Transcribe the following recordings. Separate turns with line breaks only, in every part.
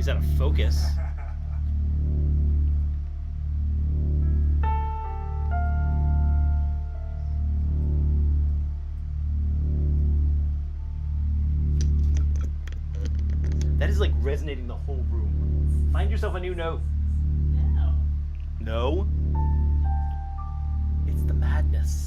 He's out of focus. That is like resonating the whole room. Find yourself a new note. No? It's the madness.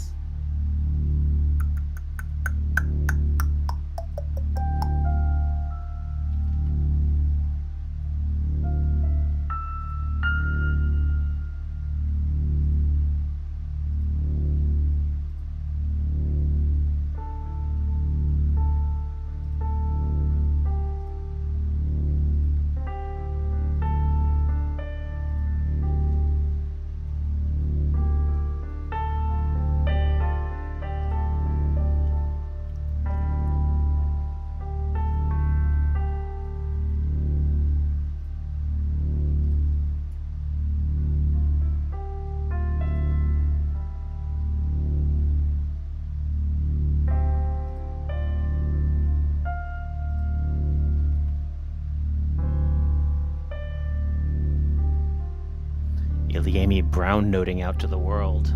The Amy Brown noting out to the world.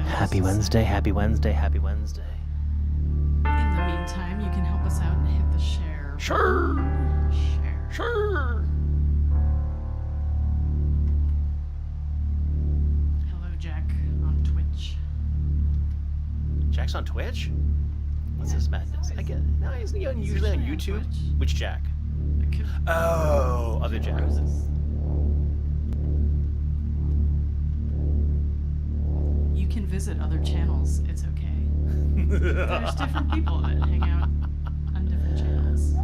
Happy Wednesday, happy Wednesday, happy Wednesday.
In the meantime, you can help us out and hit the share.
Sure.
Share.
Sure.
Hello, Jack on Twitch.
Jack's on Twitch? What's this madness? I get it. No, isn't he usually on YouTube? Which Jack? Oh, other Jack.
You can visit other channels. It's okay. There's different people that hang out on different channels.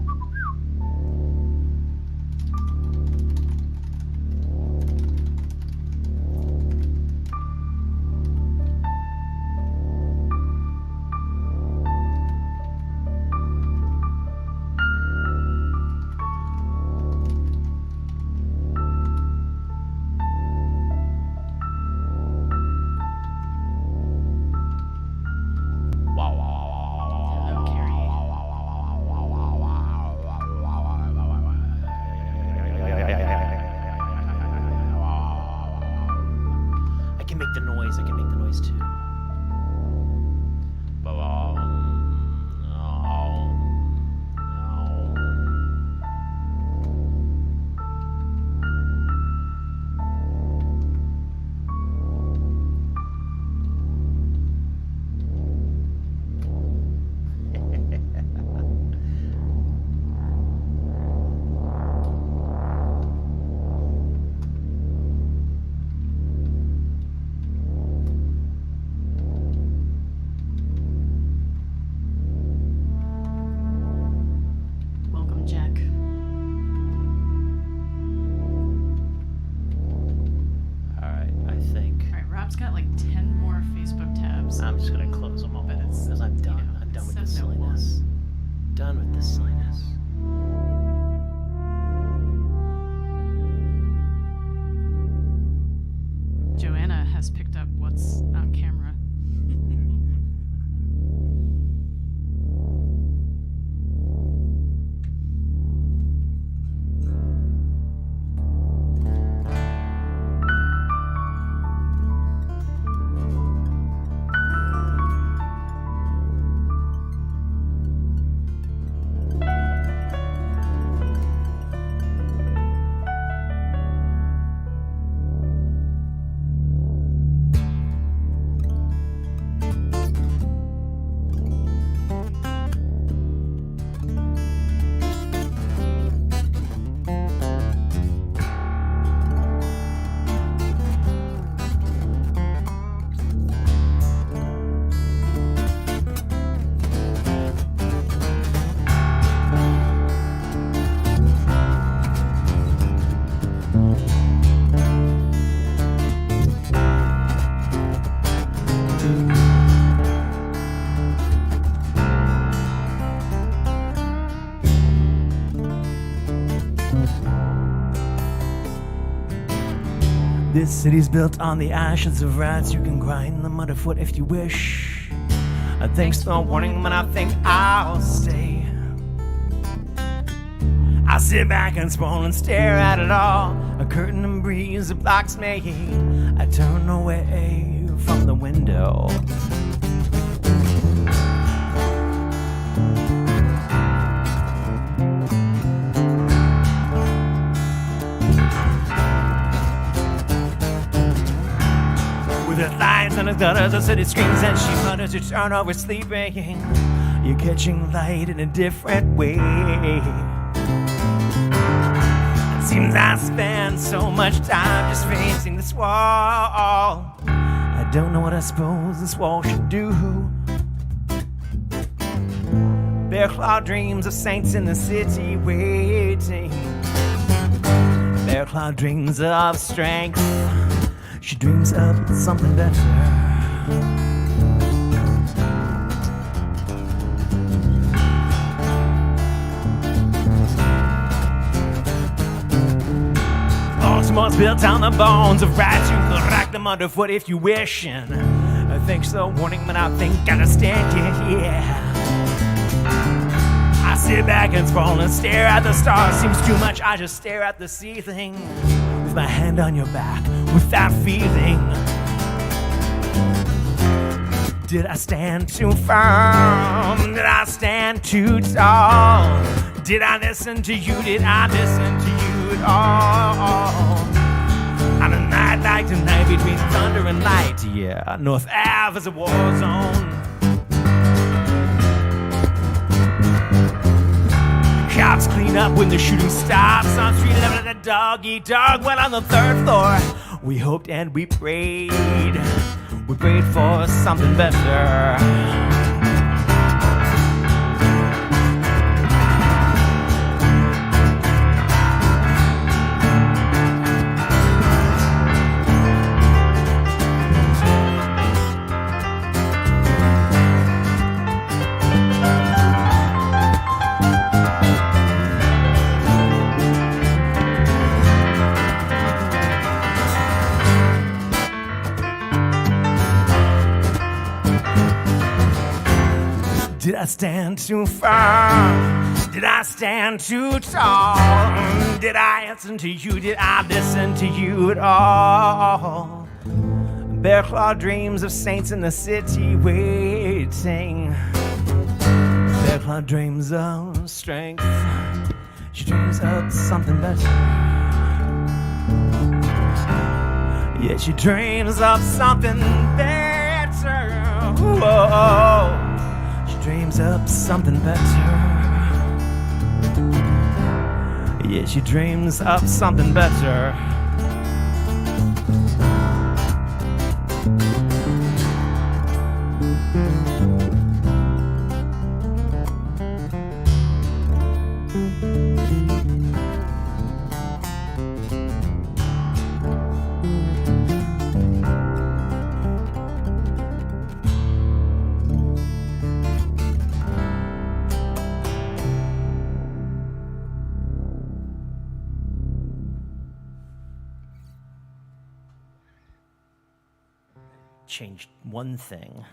This city's built on the ashes of rats. You can grind them underfoot if you wish. Thanks for the warning, but I think I'll stay. I sit back and sprawl and stare at it all. A curtain and breeze that blocks me. I turn away from the window. With her thighs and her gutters, the city screams and she mutters. You turn over sleeping. You're catching light in a different way. It seems I spend so much time just facing this wall. I don't know what I suppose this wall should do. Bear-clawed dreams of saints in the city waiting. Bear-clawed dreams of strength. She dreams of something better. Baltimore's built on the bones of rats. You can rack them underfoot if you wish. And thanks for the warning, but I think I understand it, yeah. I sit back and sprawl and stare at the stars. Seems too much, I just stare at the ceiling. With my hand on your back, with that feeling. Did I stand too firm? Did I stand too tall? Did I listen to you? Did I listen to you at all? On a night like tonight between thunder and light, yeah, North Ave is a war zone. Cops clean up when the shooting stops. On street 11 at the dog-eat-dog went on the 3rd floor. We hoped and we prayed. We prayed for something better. Did I stand too firm? Did I stand too tall? Did I listen to you? Did I listen to you at all? Bear-clawed dreams of saints in the city waiting. Bear-clawed dreams of strength. She dreams of something better. Yeah, she dreams of something better. Whoa. Dreams up something better. Yeah, she dreams up something better. Changed one thing.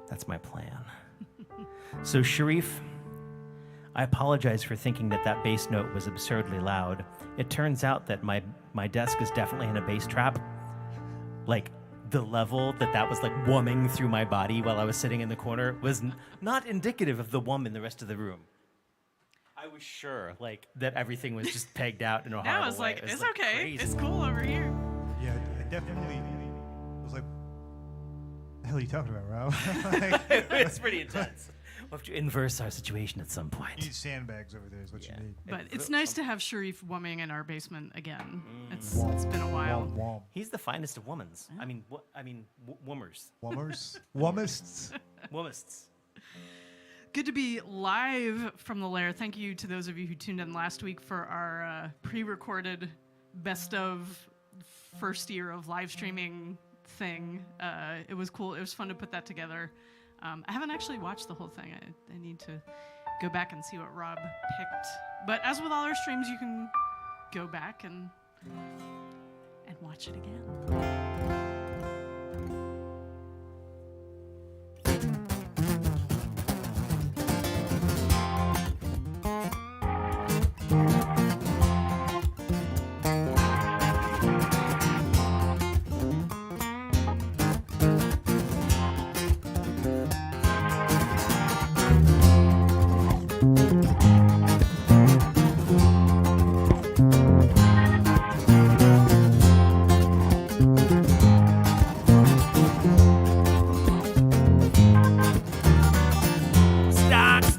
That's my plan. So, Sharif, I apologize for thinking that that bass note was absurdly loud. It turns out that my desk is definitely in a bass trap. Like, the level that was like wumming through my body while I was sitting in the corner was not indicative of the wum in the rest of the room. I was sure, like, that everything was just pegged out in a horrible way.
I was like, it's
like
okay.
crazy.
It's cool over here.
Yeah, I definitely was like, what the hell are you talking about, Rob?
It's pretty intense. We'll have to inverse our situation at some
You
point.
need sandbags over there is what you need.
But it's nice to have Sharif Woman in our basement again. It's been a while.
Wom, wom.
He's the finest of womans. I mean, wommers.
Wommers? Wommists?
Womists.
Good to be live from the Lair. Thank you to those of you who tuned in last week for our pre-recorded best of first year of live streaming thing. It was cool. It was fun to put that together. I haven't actually watched the whole thing. I need to go back and see what Rob picked. But as with all our streams, you can go back and and watch it again.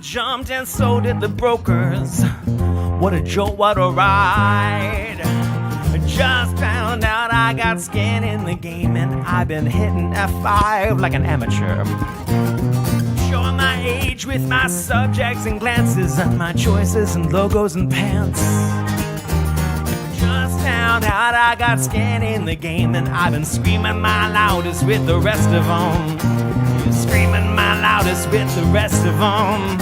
Jumped and so did the brokers. What a jolt, what a ride. I just found out I got skin in the game and I've been hitting F5 like an amateur. Showing my age with my subjects and glances and my choices and logos and pants. Just found out I got skin in the game and I've been screaming my loudest with the rest of them. Screaming my loudest with the rest of them.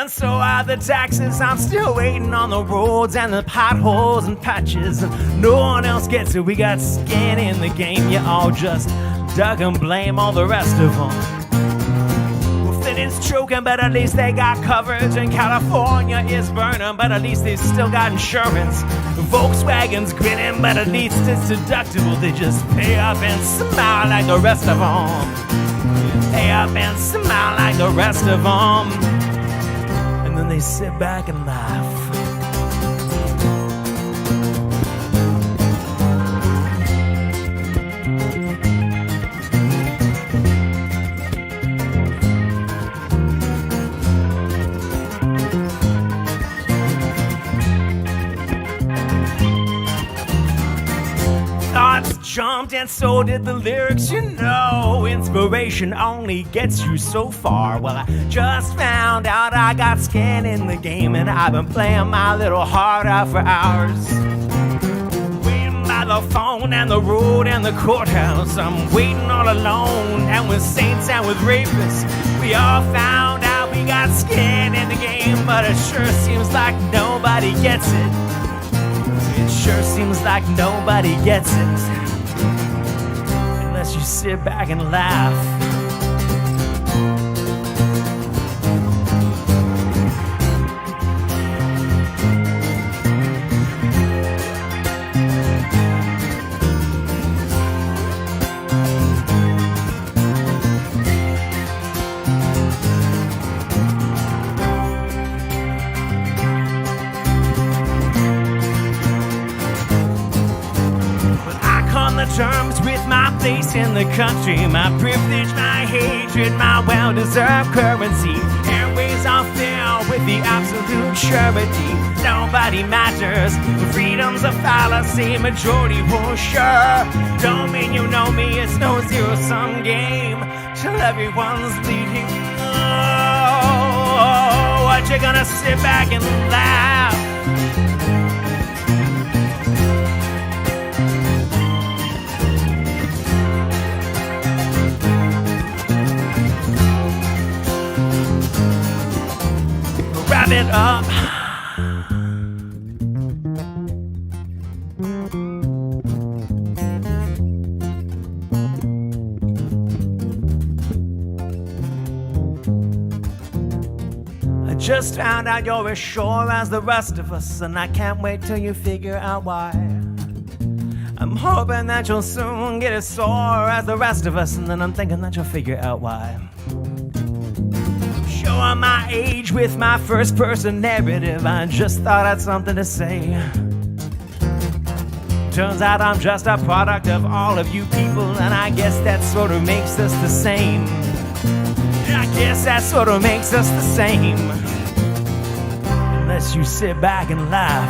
So are the taxes. I'm still waiting on the roads and the potholes and patches. No one else gets it. We got skin in the game. You all just dug and blame all the rest of them. Well, Flint's choking, but at least they got coverage. And California is burning, but at least they still got insurance. Volkswagen's grinning, but at least it's deductible. They just pay up and smile like the rest of them. Pay up and smile like the rest of them. Then they sit back and laugh. Thoughts jumped and so did the lyrics. You know, inspiration only gets you so far. Well, I just found out I got skin in the game and I've been playing my little heart out for hours. Waiting by the phone and the road and the courthouse. I'm waiting all alone and with saints and with rapists. We all found out we got skin in the game, but it sure seems like nobody gets it. It sure seems like nobody gets it. Unless you sit back and laugh. Terms with my place in the country, my privilege, my hatred, my well-deserved currency. Airways are filled with the absolute surety. Nobody matters. Freedom's a fallacy. Majority won't sure. Don't mean you know me. It's no zero-sum game till everyone's bleeding. Oh, what you gonna sit back and laugh? Wrap it up. I just found out you're as sure as the rest of us, and I can't wait till you figure out why. I'm hoping that you'll soon get as sore as the rest of us, and then I'm thinking that you'll figure out why. Showing my age with my first person narrative, I just thought I had something to say. Turns out I'm just a product of all of you people, and I guess that sort of makes us the same. I guess that sort of makes us the same. Unless you sit back and laugh.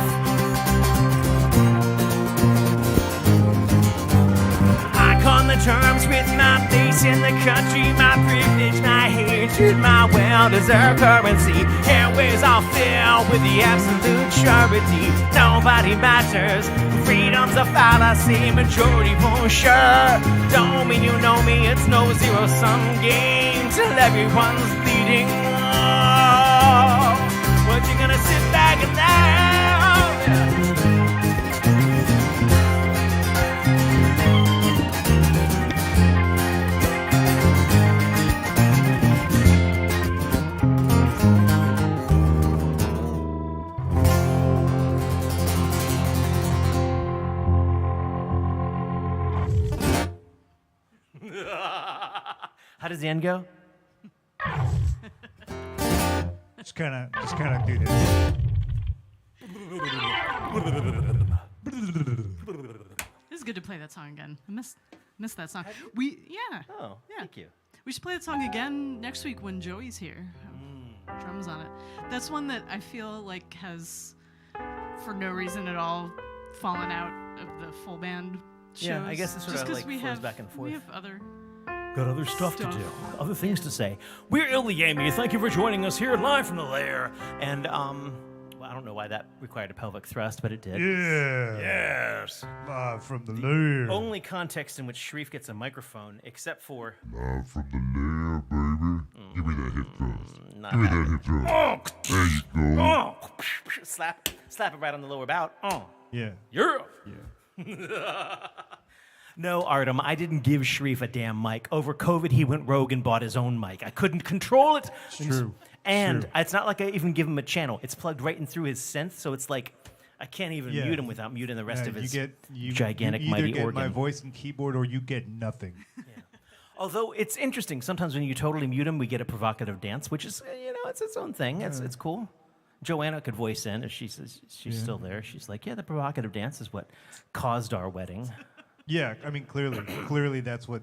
I come to terms with my place in the country, my privilege, my hate. they treat my well-deserved currency. Airways are filled with the absolute surety. Nobody matters. Freedom's a fallacy. Majority for sure. Don't mean you know me. It's no zero-sum game till everyone's bleeding. Oh, what you gonna sit back and laugh? Yeah. How does the end go?
Just kind of do this.
It's good to play that song again. I miss that song. Yeah.
Oh, thank you.
We should play that song again next week when Joey's here. Drums on it. That's one that I feel like has, for no reason at all, fallen out of the full band shows.
Yeah, I guess it's sort
just
of like
we
flows
have
back and forth.
We have other.
Got other stuff to do, other things to say. We're Illy Amy. Thank you for joining us here live from the Lair. And well, I don't know why that required a pelvic thrust, but it did.
Yeah.
Yes.
Live from the Lair.
Only context in which Sharif gets a microphone, except for
Live from the Lair, baby. Give me that hip thrust.
not
Give me that
having-
hip thrust.
Oh,
There you go.
oh, slap it right on the lower bout. Oh,
Yeah.
yeah.
Yeah.
No, Artem, I didn't give Sharif a damn mic. Over COVID, he went rogue and bought his own mic. I couldn't control it.
It's true.
And
True.
it's not like I even give him a channel. It's plugged right in through his synth, so it's like I can't even
Yeah.
mute him without muting the rest of his
you
gigantic,
either
mighty
get
organ.
my voice and keyboard, or you get nothing.
Although it's interesting, sometimes when you totally mute him, we get a provocative dance, which is, it's its own thing. It's cool. Joanna could voice in if she's still there. She's like, yeah, the provocative dance is what caused our wedding.
Yeah, I mean, clearly, that's what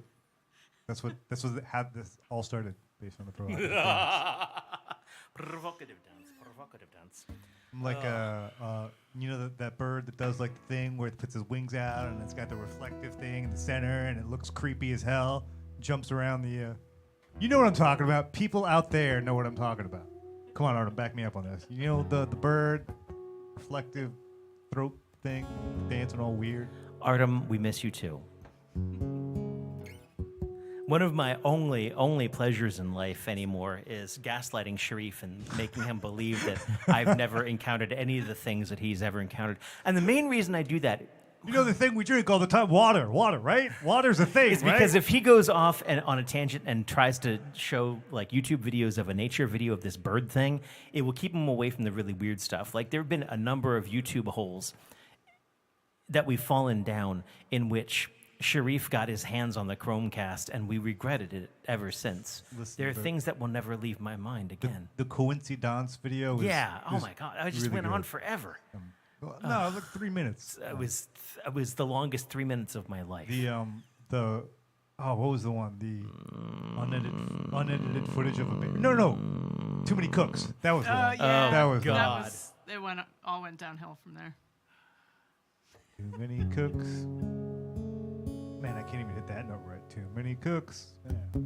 had this all started based on the provocative dance.
Provocative dance.
I'm like that bird that does like the thing where it puts his wings out and it's got the reflective thing in the center and it looks creepy as hell. Jumps around the. You know what I'm talking about. People out there know what I'm talking about. Come on, Artem, back me up on this. You know the bird reflective throat thing, dancing all weird.
Artem, we miss you too. One of my only pleasures in life anymore is gaslighting Sharif and making him believe that I've never encountered any of the things that he's ever encountered. And the main reason I do that
You know the thing we drink all the time? Water, right? Water's a thing,
is
right?
because if he goes off on a tangent and tries to show like YouTube videos of a nature video of this bird thing, it will keep him away from the really weird stuff. Like there have been a number of YouTube holes that we've fallen down in which Sharif got his hands on the Chromecast, and we regretted it ever since.
Listen,
there are
the-
things that will never leave my mind again.
the coincidence video.
Yeah. Oh
is
my God. I just
really
went on
good.
forever.
No, like 3 minutes.
It was the longest 3 minutes of my life.
What was the one? The unedited footage of a baby. No. Too many cooks. That was the one.
Yeah.
That was the one.
God.
It all went downhill from there.
Too many cooks. Man, I can't even hit that note right. Too many cooks. Yeah.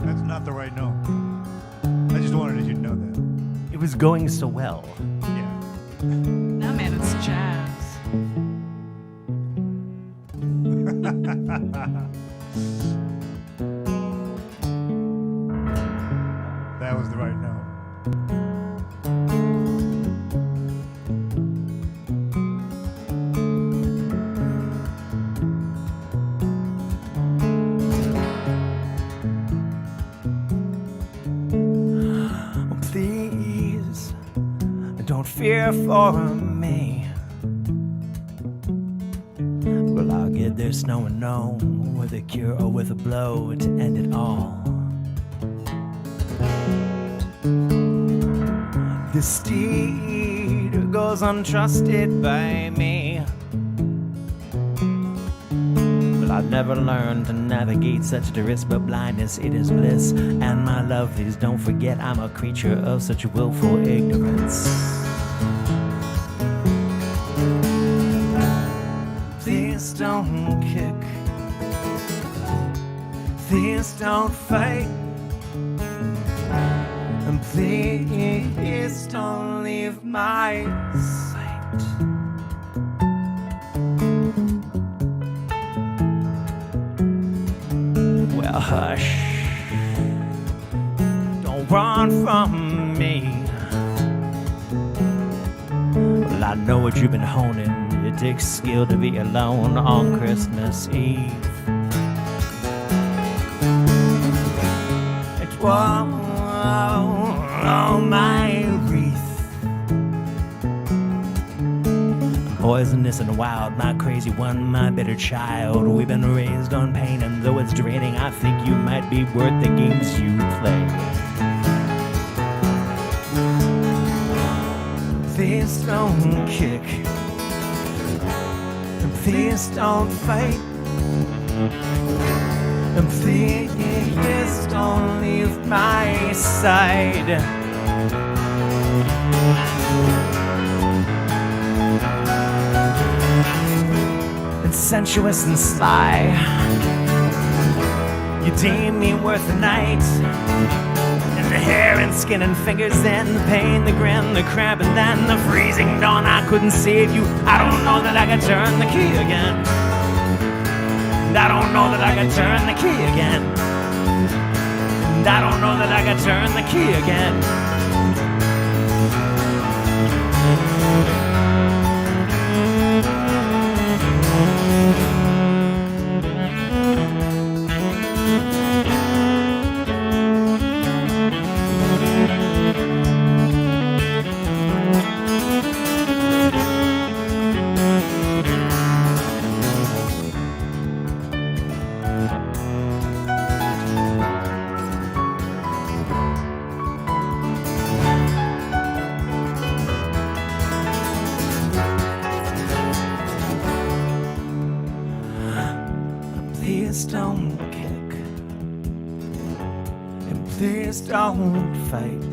That's not the right note. I just wanted you to know that.
It was going so well.
Yeah.
No, man, it's jazz.
That was the right note.
Please, don't fear for me. Well, I'll get there, no one knows. with a cure or with a blow to end it all. This deed goes untrusted by me. Well, I've never learned to navigate such a risk, but blindness, it is bliss. And my lovelies, don't forget I'm a creature of such willful ignorance. Please don't kick. Please don't fight. And please don't leave my sight. Well, hush. Don't run from me. Well, I know what you've been honing. It takes skill to be alone on Christmas Eve. It won't my wreath. Poisonous and wild, my crazy one, my bitter child. We've been raised on pain, and though it's draining, I think you might be worth the games you play. Please don't kick, and please don't fight, and please don't leave my side. And sensuous and sly, you deem me worth a night. And the hair and skin and fingers, and the pain, the grin, the cramp, and then the freezing dawn. I couldn't save you. I don't know that I could turn the key again. And I don't know that I could turn the key again. And I don't know that I could turn the key again. Please don't kick, and please don't fight,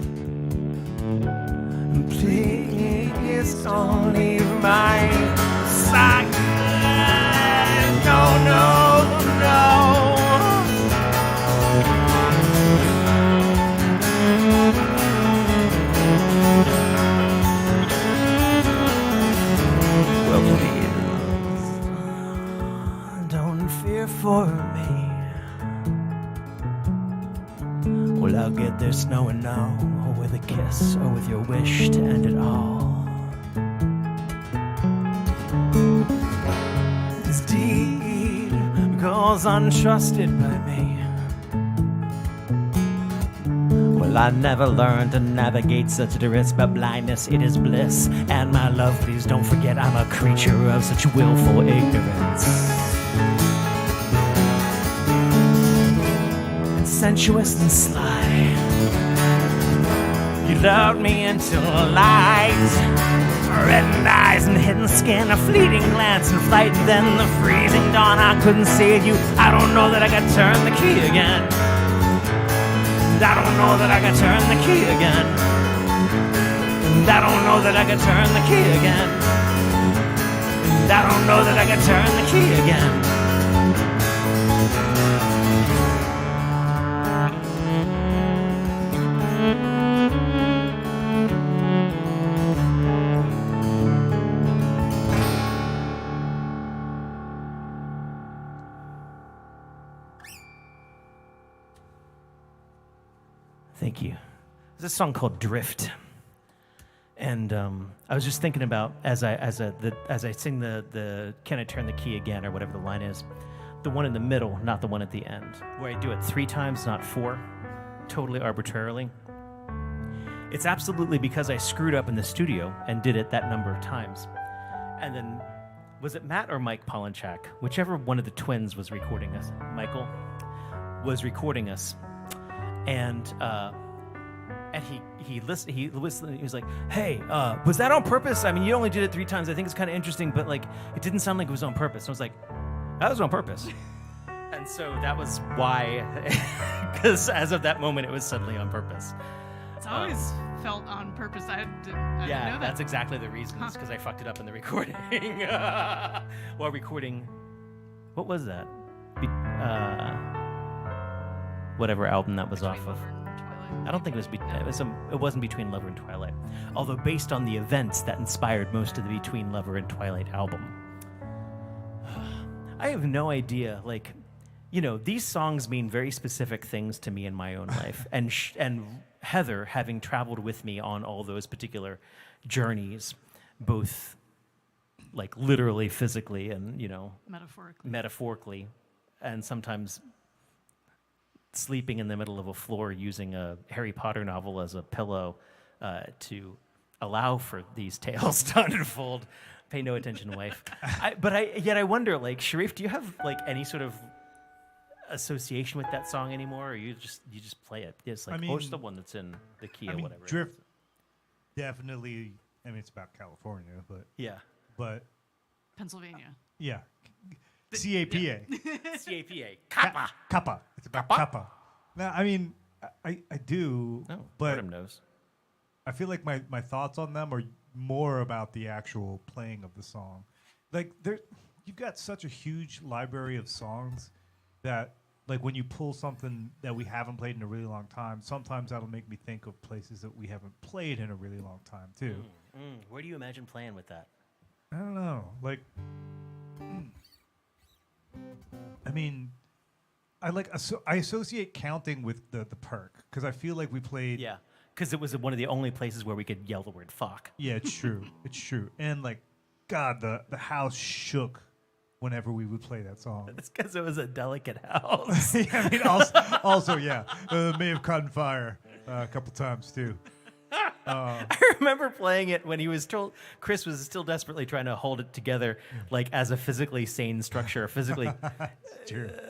and please don't leave my side. No, no, no. Well, please, don't fear for me. Well, I'll get there snow and no, or with a kiss, or with your wish to end it all. This deed goes untrusted by me. Well, I never learned to navigate such a risk, but blindness, it is bliss. And my love, please don't forget I'm a creature of such willful ignorance. And sensuous and sly, you lured me into light. Reddened eyes and hidden skin, a fleeting glance and flight, and then the freezing dawn. I couldn't save you. I don't know that I could turn the key again. And I don't know that I could turn the key again. And I don't know that I could turn the key again. And I don't know that I could turn the key again. Thank you. There's a song called Drift. And I was just thinking about, as I sing the Can I Turn the Key Again, or whatever the line is, the one in the middle, not the one at the end, where I do it 3 times, not 4, totally arbitrarily. It's absolutely because I screwed up in the studio and did it that number of times. And then Was it Matt or Mike Polinchak? Whichever one of the twins was recording us. Michael was recording us, and he listened. He was like, "Hey, was that on purpose? I mean, you only did it 3 times. I think it's kind of interesting, but like, it didn't sound like it was on purpose." And I was like, "That was on purpose." And so that was why, because as of that moment, it was suddenly on purpose.
It's always felt on purpose. I didn't know that.
That's exactly the reason. It's because I fucked it up in the recording. While recording, what was that? Whatever album that was
Between
off of.
Lover and Twilight.
I don't think it was. It wasn't Between Lover and Twilight. Although based on the events that inspired most of the Between Lover and Twilight album, I have no idea. Like, you know, these songs mean very specific things to me in my own life, and Heather, having traveled with me on all those particular journeys, both like literally, physically, and metaphorically, and sometimes sleeping in the middle of a floor using a Harry Potter novel as a pillow to allow for these tales to unfold. Pay no attention, wife. Yet I wonder, like, Sharif, do you have like any sort of association with that song anymore, or you just play it? It's like, what's the one that's in the key or whatever?
Drift, definitely. I mean, it's about California, but but
Pennsylvania.
yeah, CAPA.
CAPA.
Kappa. It's about Kappa. Now, I mean, I do, but
Adam knows.
I feel like my thoughts on them are more about the actual playing of the song. Like, you've got such a huge library of songs that, like, when you pull something that we haven't played in a really long time, sometimes that'll make me think of places that we haven't played in a really long time too.
Where do you imagine playing with that?
I don't know. Like, I mean, I associate counting with the perk because I feel like we played.
Yeah, because it was one of the only places where we could yell the word "fuck."
Yeah, it's true. It's true. And like, God, the house shook whenever we would play that song.
It's because it was a delicate house.
Yeah, I mean, also yeah, may have caught on fire a couple times too.
I remember playing it when Chris was still desperately trying to hold it together, like as a physically sane structure, a physically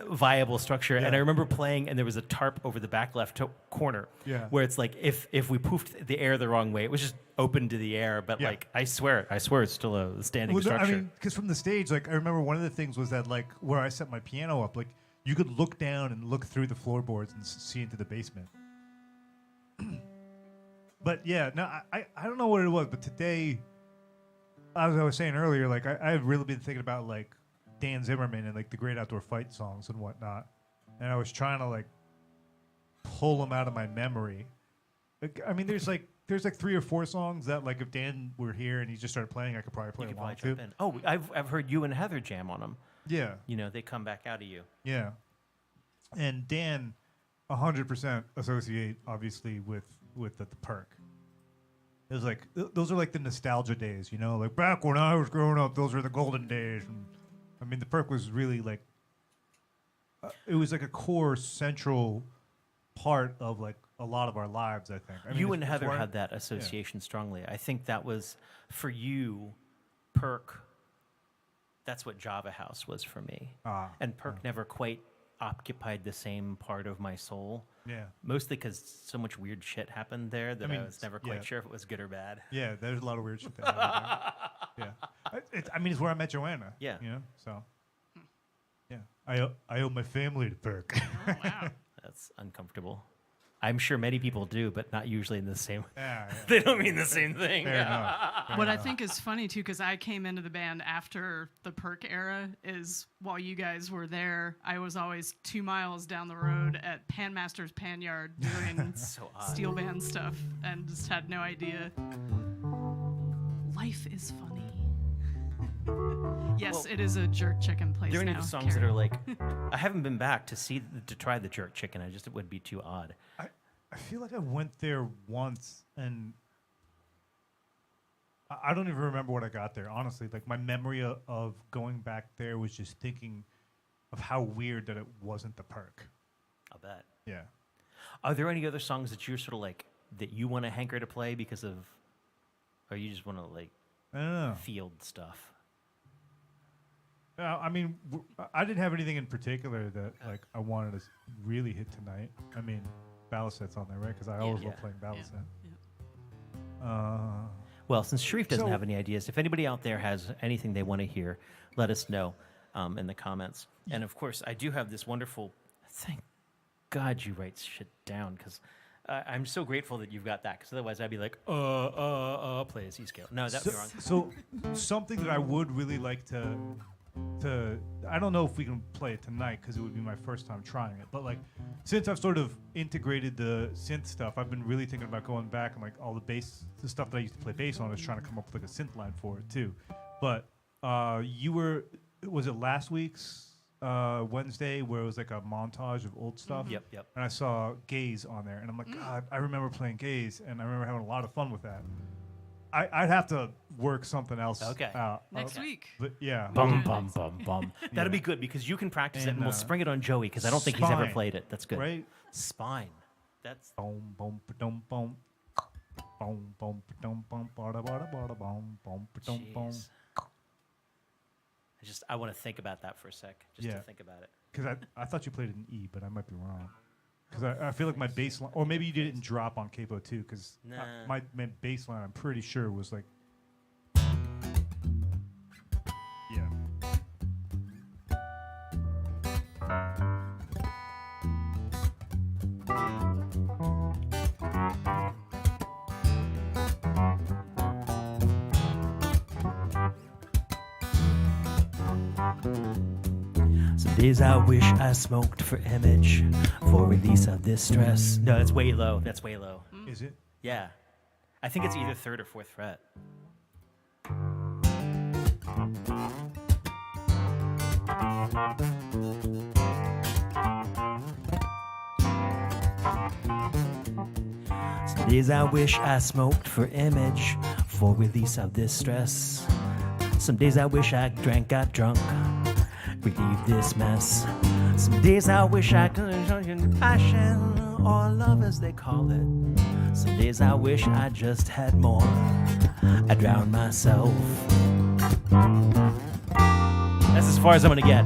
viable structure.
Yeah.
And I remember playing, and there was a tarp over the back left corner, where it's like if we poofed the air the wrong way, it was just open to the air. But like I swear, it's still a standing structure.
I mean, because from the stage, like I remember one of the things was that like where I set my piano up, like you could look down and look through the floorboards and see into the basement. But yeah, no, I don't know what it was, but today, as I was saying earlier, like I've really been thinking about like Dan Zimmerman and like the Great Outdoor Fight songs and whatnot, and I was trying to like pull them out of my memory. Like, I mean, there's like 3 or 4 songs that like if Dan were here and he just started playing, I could probably play along to.
Oh, I've heard you and Heather jam on them.
Yeah,
you know, they come back out of you.
Yeah, and Dan, 100% associate obviously with the perk. It was like those are like the nostalgia days, you know, like back when I was growing up, those were the golden days. And I mean, the perk was really like it was like a core central part of like a lot of our lives. I think
you and Heather had that association strongly. I think that was for you, perk. That's what Java House was for me, and perk never quite occupied the same part of my soul.
Yeah.
Mostly because so much weird shit happened there that I was never quite sure if it was good or bad.
Yeah, there's a lot of weird shit that happened there. Yeah. I mean, it's where I met Joanna.
Yeah.
You know, so. Yeah. I owe my family to perk.
Oh, wow.
That's uncomfortable. I'm sure many people do, but not usually in the same.
Yeah.
They don't mean the same thing.
Fair enough.
What I think is funny too, because I came into the band after the perk era, is while you guys were there, I was always 2 miles down the road at Panmaster's Pan Yard doing
So odd.
steel band stuff, and just had no idea. Life is funny. Yes,
Well,
it is a jerk chicken place.
There are any
now.
songs that are like, I haven't been back to try the jerk chicken. It would be too odd.
I feel like I went there once and I don't even remember what I got there, honestly. Like my memory of going back there was just thinking of how weird that it wasn't the perk.
I'll bet.
Yeah.
Are there any other songs that you're sort of like that you want to hanker to play because of, or you just want to like
I don't know.
field stuff?
I mean, I didn't have anything in particular that like I wanted to really hit tonight. I mean, Baliset's on there, right? Because I always love playing Baliset.
Well, since Sharif doesn't have any ideas, if anybody out there has anything they want to hear, let us know in the comments. And of course, I do have this wonderful. Thank God you write shit down, because I'm so grateful that you've got that. Because otherwise, I'd be like, play a C scale. No, that'd be wrong.
So something that I would really like to I don't know if we can play it tonight because it would be my first time trying it, but like since I've sort of integrated the synth stuff, I've been really thinking about going back and like all the stuff that I used to play bass on, is trying to come up with like a synth line for it too. But was it last week's Wednesday where it was like a montage of old stuff?
Yep.
And I saw Gaze on there, and I'm like, God, I remember playing Gaze, and I remember having a lot of fun with that. I'd have to work something else out.
Next week.
But yeah.
Bum. That'll be good, because you can practice it, and we'll spring it on Joey, because I don't think he's ever played it. That's good.
Right?
Spine. That's.
Boom, boom, ba-dum, boom. Boom, boom, ba-dum, boom, bada, bada, bada, boom, boom, ba-dum, boom.
Jeez. I want to think about that for a sec, just to think about it.
Because I thought you played it in E, but I might be wrong. Because I feel like my bass line, or maybe you did it in drop on capo too, because my bass line, I'm pretty sure, was like, yeah.
Some days I wish I smoked for image, for release of this stress. No, that's way low. That's way low.
Is it?
Yeah. I think it's either 3rd or 4th fret. Some days I wish I smoked for image, for release of this stress. Some days I wish I got drunk, relieve this mess. Some days I wish I could in passion, or love as they call it. Some days I wish I just had more. I drown myself. That's as far as I'm gonna get.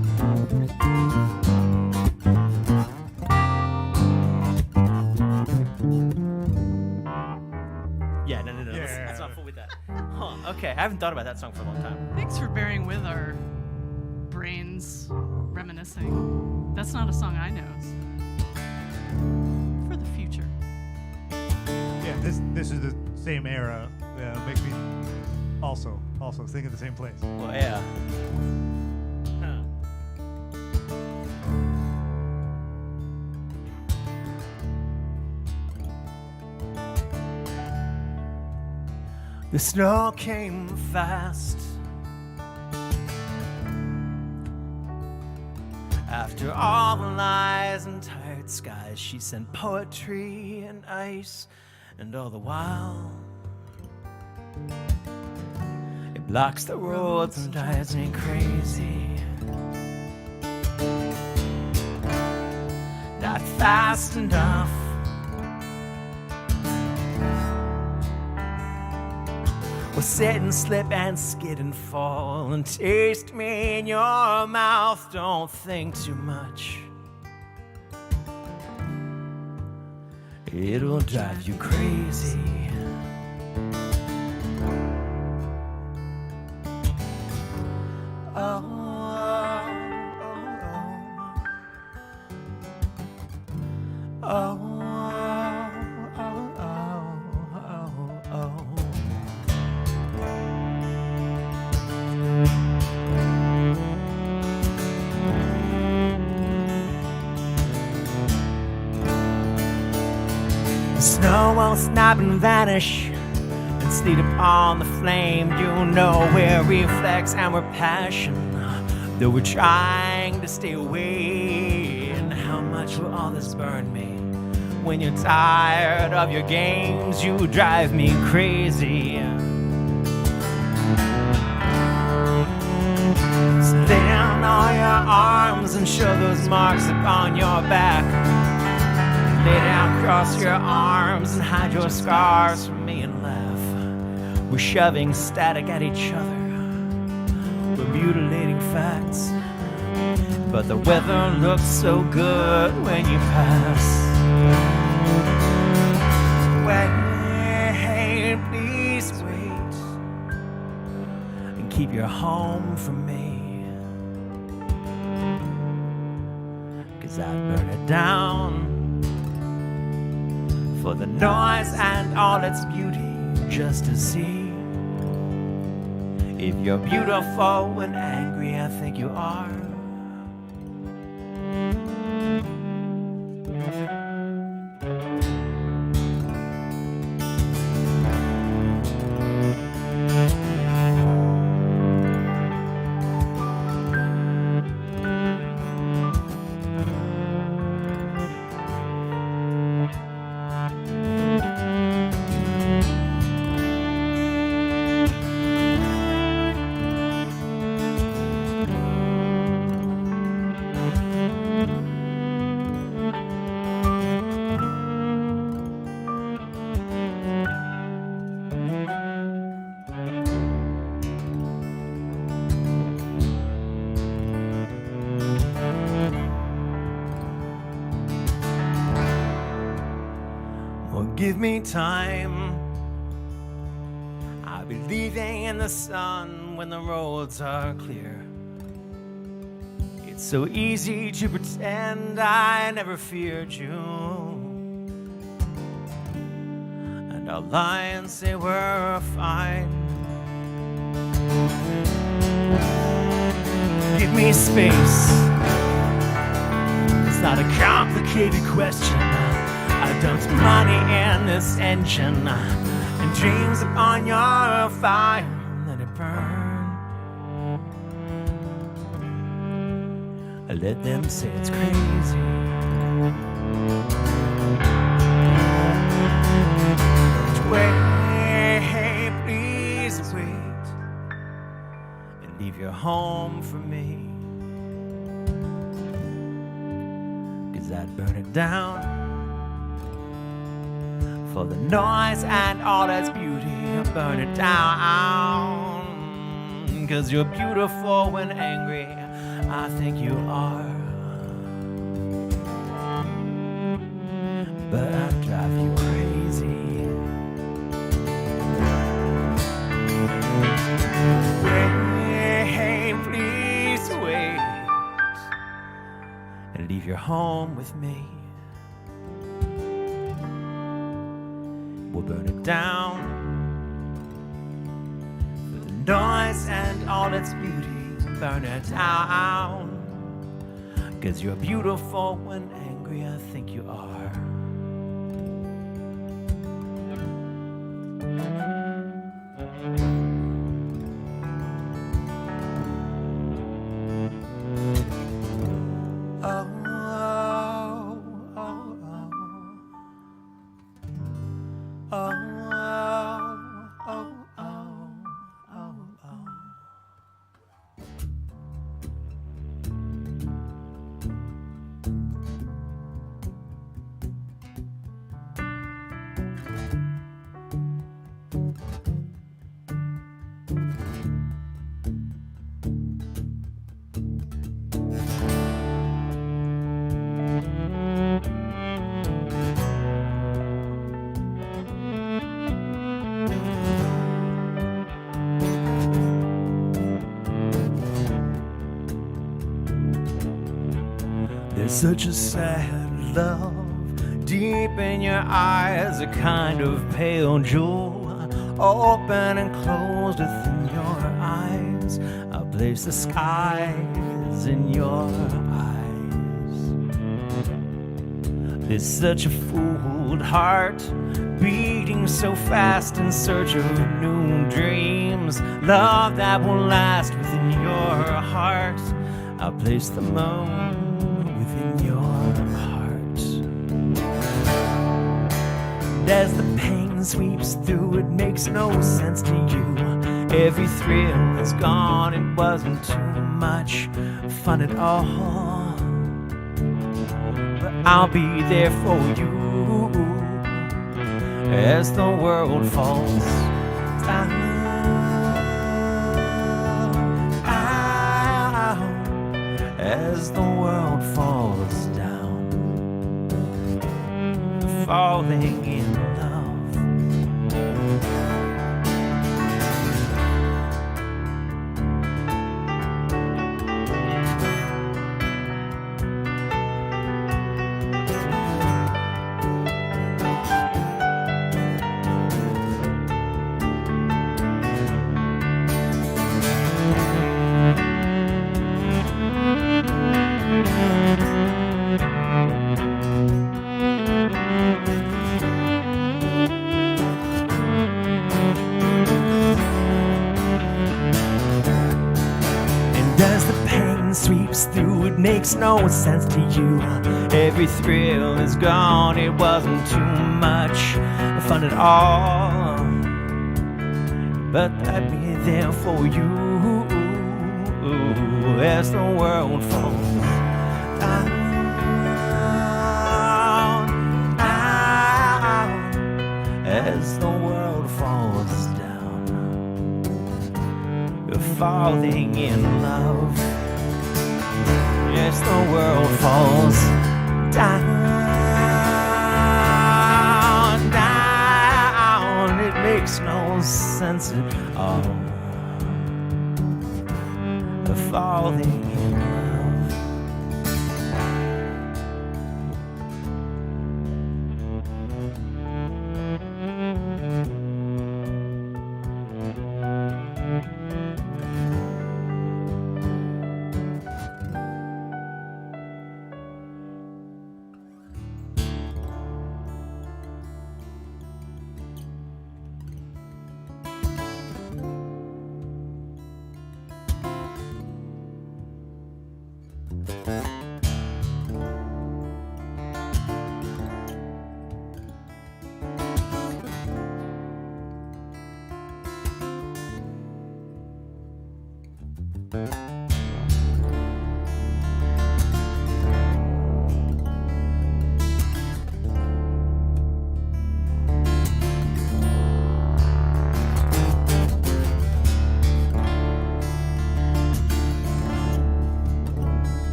Yeah, no. Let's not fool with that. Huh, okay, I haven't thought about that song for a long time.
Thanks for bearing with our brains reminiscing. That's not a song I know. For the future.
Yeah, this is the same era. Yeah, it makes me also think of the same place.
Well, yeah. Huh. The snow came fast. After all the lies and tired skies, she sent poetry and ice, and all the while it blocks the roads and drives me crazy. Not fast enough. Well, sit and slip and skid and fall and taste me in your mouth. Don't think too much. It'll drive you crazy. The snow won't snap and vanish and sleet upon the flame. You know we're reflex and we're passion, though we're trying to stay away. And how much will all this burn me? When you're tired of your games, you drive me crazy. So lay down all your arms and show those marks upon your back. Lay down, cross your arms and hide your scars from me and laugh. We're shoving static at each other. We're mutilating facts, but the weather looks so good when you pass. Wait, please wait, and keep your home from me, 'cause I'd burn it down for the noise and all its beauty, just to see if you're beautiful when angry. I think you are. Give me time. I'll be leaving in the sun when the roads are clear. It's so easy to pretend I never feared you, and I'll lie and say we're fine. Give me space. It's not a complicated question. I dumped money in this engine and dreams upon your fire. Let it burn. I let them say it's crazy. Wait, please wait, and leave your home for me, 'cause I'd burn it down for the noise and all its beauty. Burn it down, 'cause you're beautiful when angry. I think you are, but I drive you crazy. Wait, please wait, and leave your home with me. We'll burn it down for the noise and all its beauty. Burn it down, 'cause you're beautiful when angry. I think you are. There's such a sad love deep in your eyes, a kind of pale jewel, open and closed within your eyes. I'll place the skies in your eyes. There's such a fooled heart beating so fast in search of new dreams, love that will last within your heart. I'll place the moon within your heart. As the pain sweeps through, it makes no sense to you. Every thrill is gone, it wasn't too much fun at all. But I'll be there for you as the world falls down. as the world falls down, falling in love. Sweeps through, it makes no sense to you. Every thrill is gone, it wasn't too much fun at all, but I'd be there for you as the world falls down, as the world falls down. You're falling in love. Yes, the world falls down, down. It makes no sense at all. Falling in love.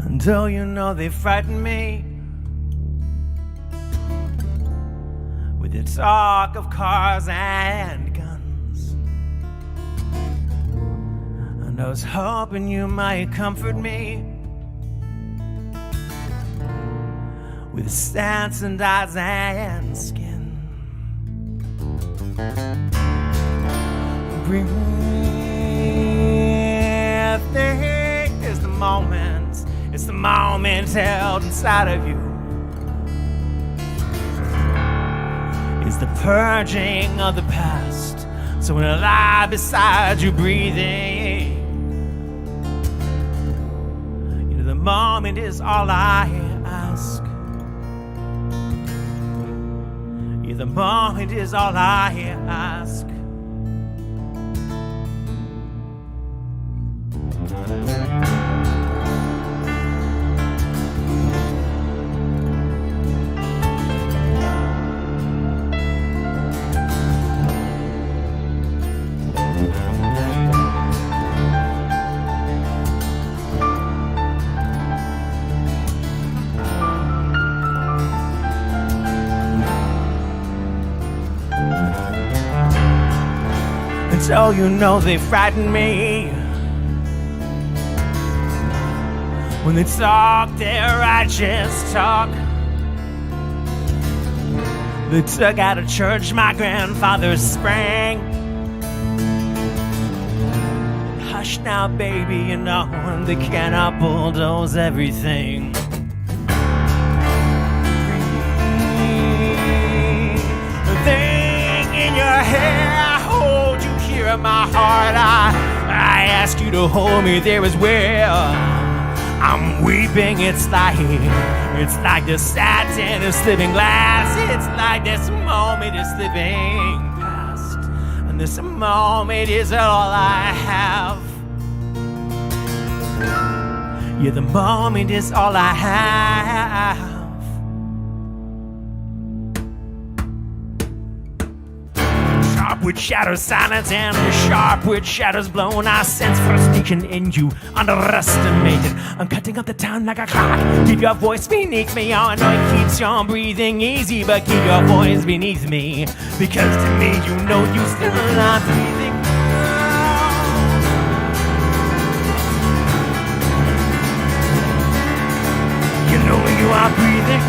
Until you know they frighten me with the talk of cars and guns. And I was hoping you might comfort me with stance and eyes and skin. Breathe is the moment. It's the moment held inside of you. It's the purging of the past. So when I lie beside you breathing, you know the moment is all I ask. Yeah, the moment is all I ask. So you know they frighten me. When they talk their righteous talk. They took out of church my grandfather's spring. Hush now, baby, you know they cannot bulldoze everything. The thing in your hair, hold you here in my heart. I ask you to hold me there as well. I'm weeping, it's like the satin of slipping glass. It's like this moment is slipping past, and this moment is all I have. Yeah, the moment is all I have. with shadows silence and sharp with shadows blown. I sense frustration in you, underestimated. I'm cutting up the town like a clock. Keep your voice beneath me. I know it keeps your breathing easy, but keep your voice beneath me. Because to me, you know you still not breathing. You know you are breathing.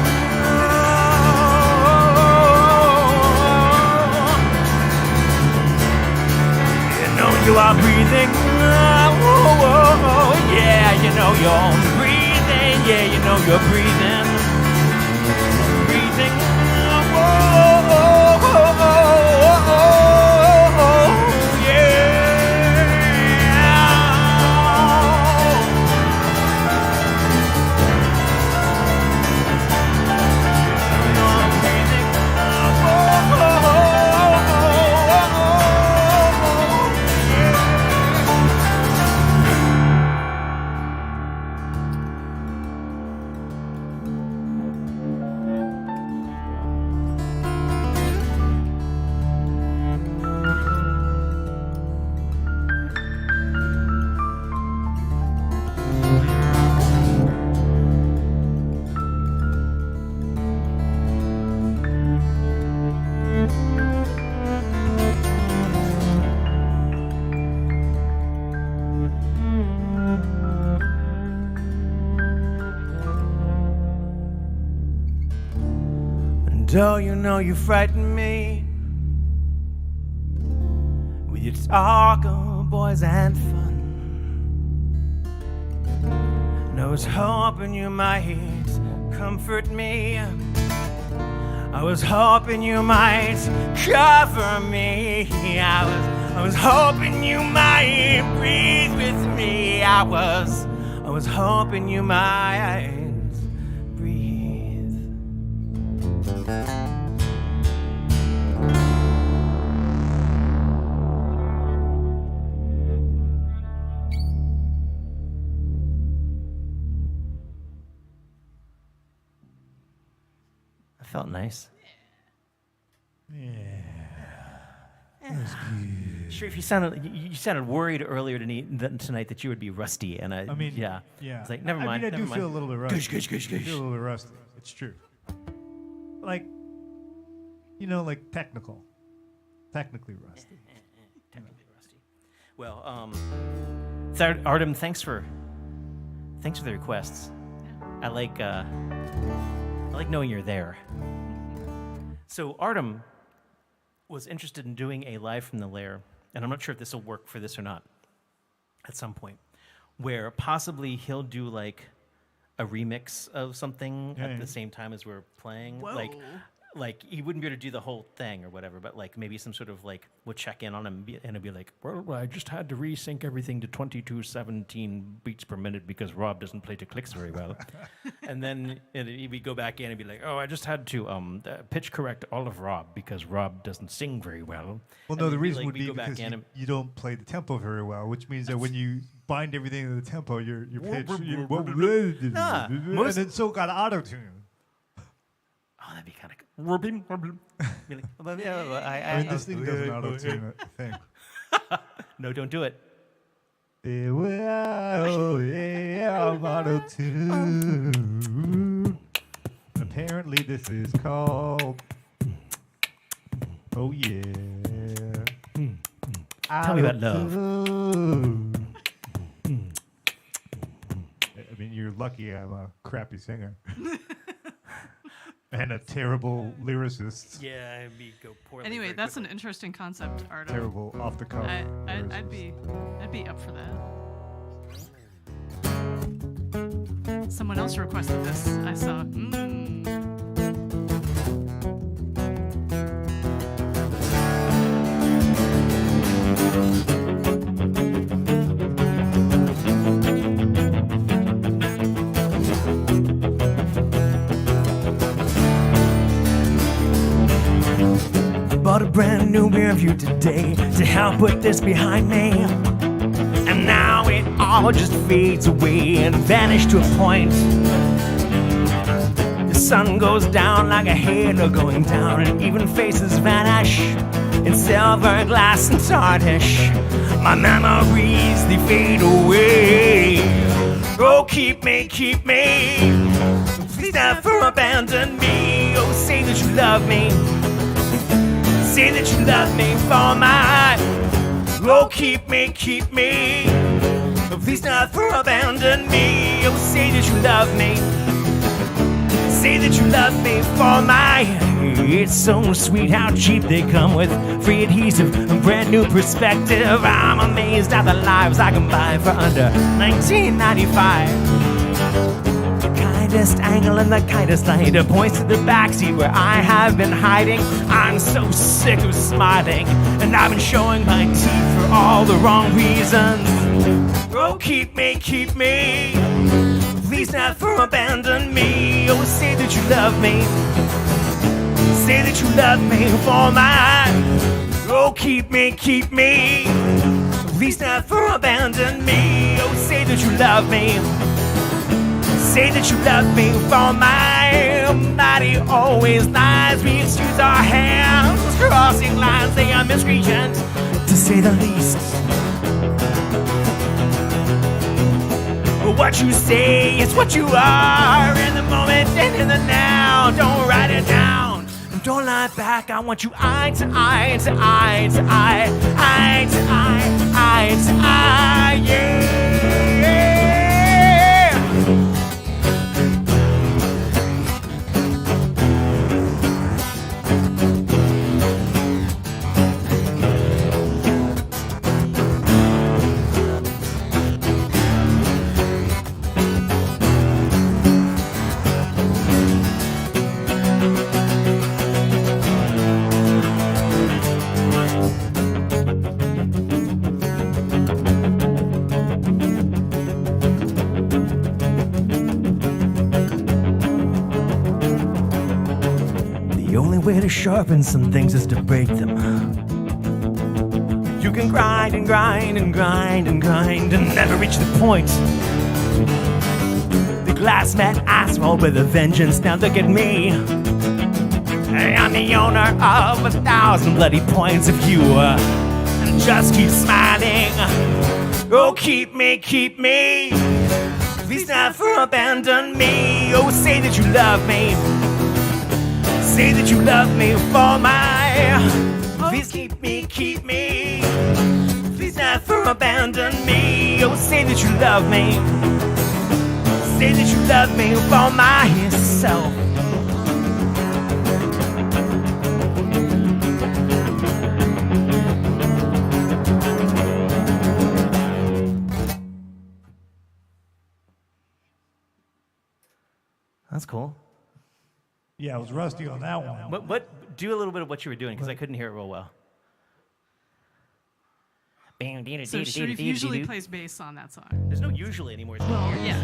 You are breathing, yeah, you know you're breathing, yeah, you know you're breathing, breathing, Oh, you know you frighten me with your talk of boys and fun. And I was hoping you might comfort me. I was hoping you might cover me. I was hoping you might breathe with me. I was hoping you might breathe. That felt nice.
Yeah. That was good.
Sharif, you sounded worried earlier tonight that you would be rusty, and I mean, yeah. It's like never mind.
I do feel a little bit rusty.
Gush.
I feel a little bit rusty. It's true. Like, like technically rusty.
Technically rusty. Well, Artem, thanks for the requests. I like knowing you're there. So Artem was interested in doing a live from the Lair, and I'm not sure if this will work for this or not at some point, where possibly he'll do like a remix of something at the same time as we're playing.
Whoa.
Like he wouldn't be able to do the whole thing or whatever, but like maybe some sort of like we'll check in on him and it'd be like, well, I just had to resync everything to 2217 beats per minute because Rob doesn't play to clicks very well. And then we'd go back in and be like, oh, I just had to pitch correct all of Rob because Rob doesn't sing very well.
Well,
And
no, the
then
reason would
we'd
be
go back
because
in and
you don't play the tempo very well, which means that when you bind everything to the tempo, your pitch,
Nah,
and then so got auto-tune.
oh, that'd be kind of Robin. Be like, well, yeah, well,
I mean, this thing doesn't auto-tune a thing.
no, don't do it.
Yeah, well, yeah, I'm auto-tune. Apparently, this is called. Oh yeah.
Tell me about love.
I mean, you're lucky I'm a crappy singer. And a terrible lyricist.
Yeah, go poorly.
Anyway,
very
that's
quickly.
an interesting concept, Artem.
Terrible off the cuff.
I'd be up for that. Someone else requested this. I saw.
Bought a brand new rear view today to help put this behind me. And now it all just fades away and vanished to a point. sun goes down like a halo going down, and even faces vanish in silver glass and tarnish. My memories, they fade away. Oh, keep me, please never abandon me. Oh, say that you love me, say that you love me for my. Oh, keep me, please never abandon me. Oh, say that you love me, say that you love me for my. It's so sweet how cheap they come with free adhesive and brand new perspective. I'm amazed at the lives I can buy for under $19.95. The kindest angle and the kindest light points to the backseat where I have been hiding. I'm so sick of smiling, and I've been showing my teeth for all the wrong reasons. Oh, keep me, please never abandon me. Oh, say that you love me, say that you love me for mine. Oh, keep me, please never abandon me. Oh, say that you love me, say that you love me for mine. Body always lies, we excuse our hands, crossing lines, they are miscreant, to say the least. What you say is what you are in the moment and in the now. Don't write it down, don't lie back. I want you eye to eye to eye to eye, eye to eye to eye, yeah. The only way to sharpen some things is to break them. You can grind and grind and grind and grind and never reach the point. The glass met asphalt with a vengeance. Now look at me. I'm the owner of 1,000 bloody points. If you just keep smiling, oh, keep me, please never abandon me. Oh, say that you love me, say that you love me for my. Please keep me, please never abandon me. Oh, say that you love me, say that you love me for myself. That's cool.
Yeah, I was rusty on that one.
What? Do a little bit of what you were doing because I couldn't hear it real well.
So Sharif usually plays bass on that song.
There's no usually anymore.
Well, yeah.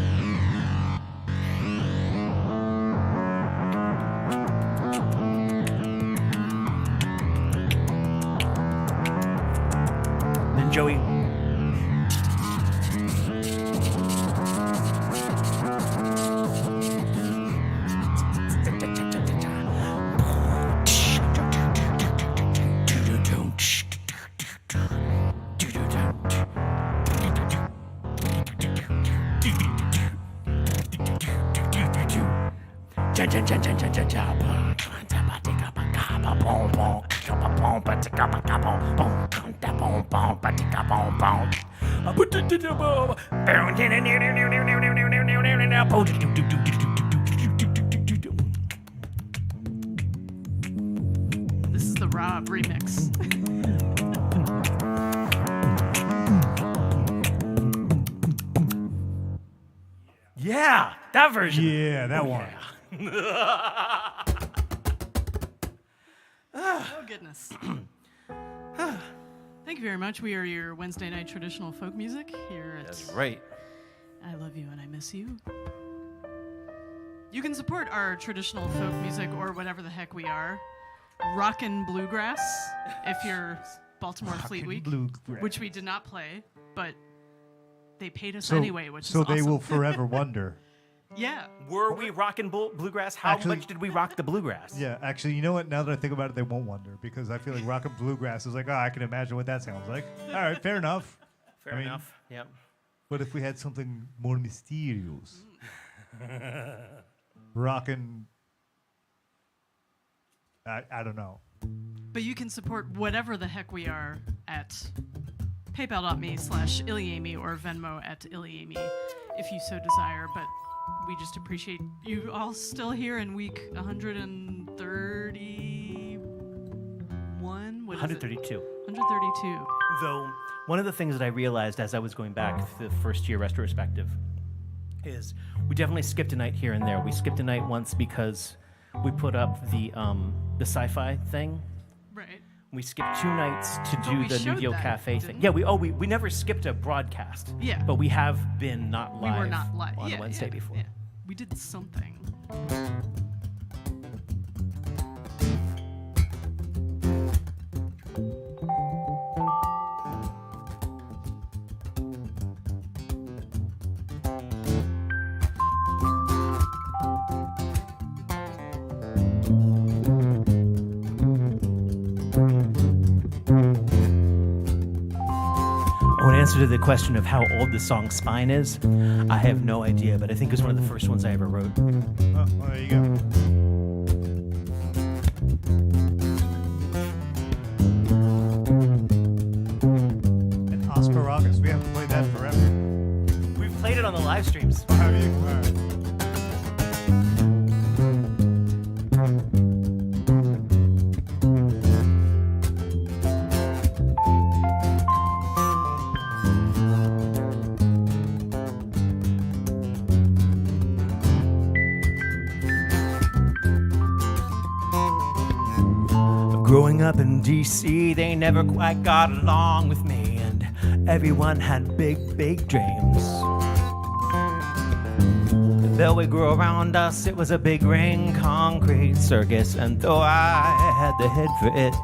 Then Joey.
This is the Rob remix.
Yeah, that version.
Yeah, that one.
Oh, goodness. Thank you very much. We are your Wednesday night traditional folk music here at
That's right.
I Love You and I Miss You. You can support our traditional folk music or whatever the heck we are. Rockin' Bluegrass, if you're Baltimore Fleet Week, which we did not play, but they paid us anyway, which is
so
awesome.
they will forever wonder.
Yeah.
Were we rocking bluegrass? How
Actually-
much did we rock the bluegrass?
Yeah, actually, you know what? Now that I think about it, they won't wonder because I feel like rock and bluegrass is like, oh, I can imagine what that sounds like. All right, fair enough.
Fair
I mean-
enough. Yep.
But if we had something more mysterious, rockin', I don't know.
But you can support whatever the heck we are at paypal.me/Iliami or Venmo at Iliami if you so desire. But we just appreciate you all still here in week 131. What is it?
132.
132.
Though, one of the things that I realized as I was going back to the first year retrospective is we definitely skipped a night here and there. We skipped a night once because we put up the sci-fi thing.
Right.
We skipped 2 nights to
But
do
we
the New
showed
Deal
that,
Cafe
didn't
thing. Yeah, we never skipped a broadcast.
Yeah.
But we have been not
We
live,
were not live
on Wednesday before.
Yeah. We did something.
Oh, in answer to the question of how old the song Spine is, I have no idea, but I think it was one of the first ones I ever wrote.
Oh, well, there you go. And Asparagus, we haven't played that forever.
We've played it on the live streams.
Oh, have you? All right.
Growing up in D.C., they never quite got along with me, and everyone had big, big dreams. Though we grew around us, it was a big ring concrete circus, and though I had the head for it,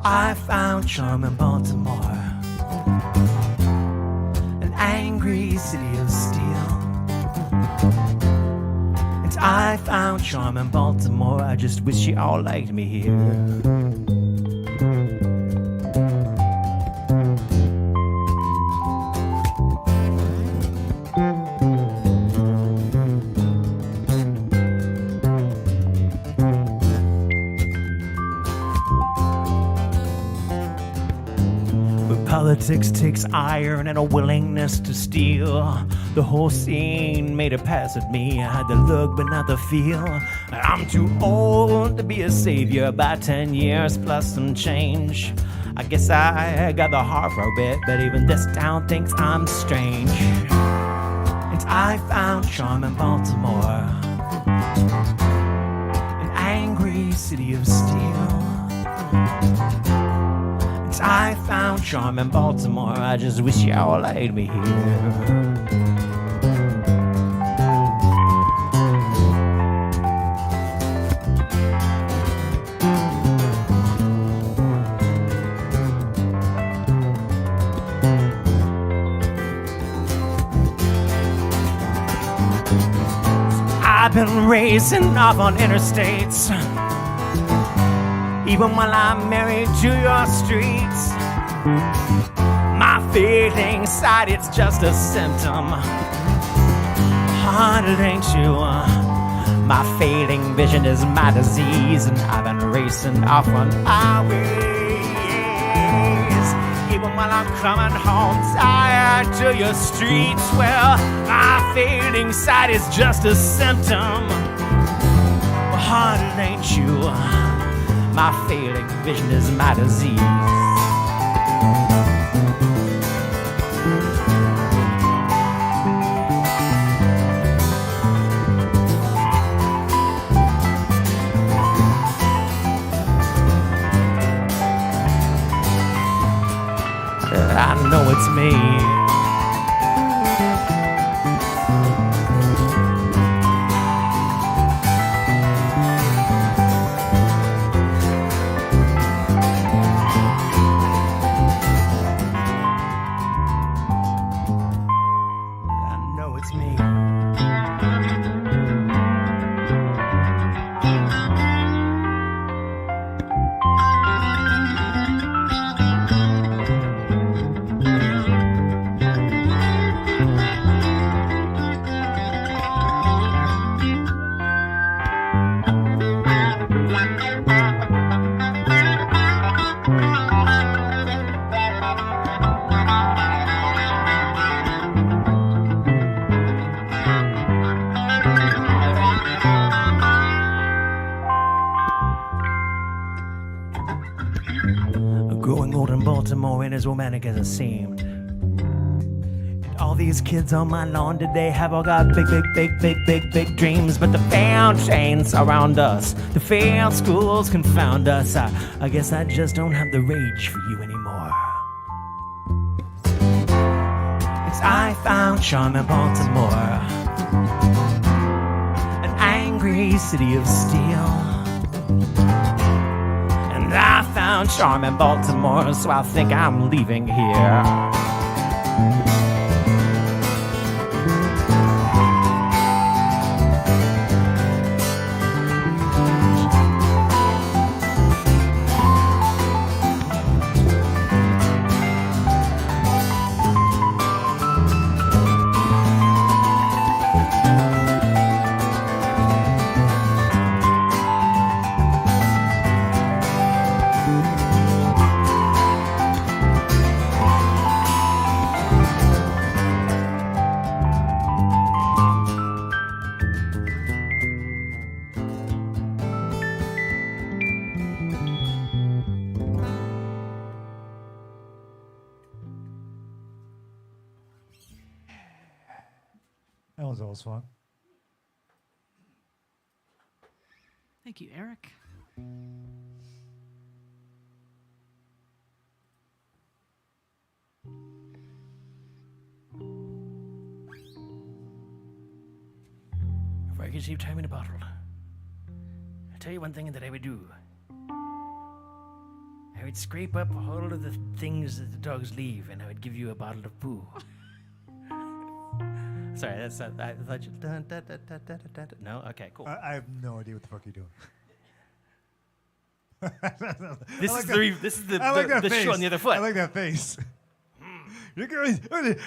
I found charm in Baltimore, an angry city of steel. And I found charm in Baltimore, I just wish you all liked me here. Politics takes iron and a willingness to steal. The whole scene made a pass at me. I had the look but not the feel. I'm too old to be a savior by 10 years plus some change. I guess I got the heart for a bit, but even this town thinks I'm strange. And I found charm in Baltimore, an angry city of steel. I found charm in Baltimore, I just wish y'all liked me here. I've been racing off on interstates, even while I'm married to your streets. My failing sight, it's just a symptom. Haunted, ain't you? My failing vision is my disease, and I've been racing off on highways. Even while I'm coming home tired to your streets, well, my failing sight is just a symptom. Haunted, ain't you? My failing vision is my disease. I know it's me. Growing old in Baltimore ain't as romantic as it seemed. And all these kids on my lawn today have all got big dreams, but the failed chains surround us. The failed schools confound us. I guess I just don't have the rage for you anymore. It's I found charm in Baltimore, an angry city of steel. And I found charm in Baltimore, so I think I'm leaving here.
That was always fun.
Thank you, Eric.
If I could save time in a bottle, I'll tell you one thing that I would do. I would scrape up all of the things that the dogs leave, and I would give you a bottle of poo. Sorry, that's not. I thought you. No, okay, cool.
I have no idea what the fuck you're doing.
This is the
I like that face.
shoe on the other foot.
I like that face. You're going,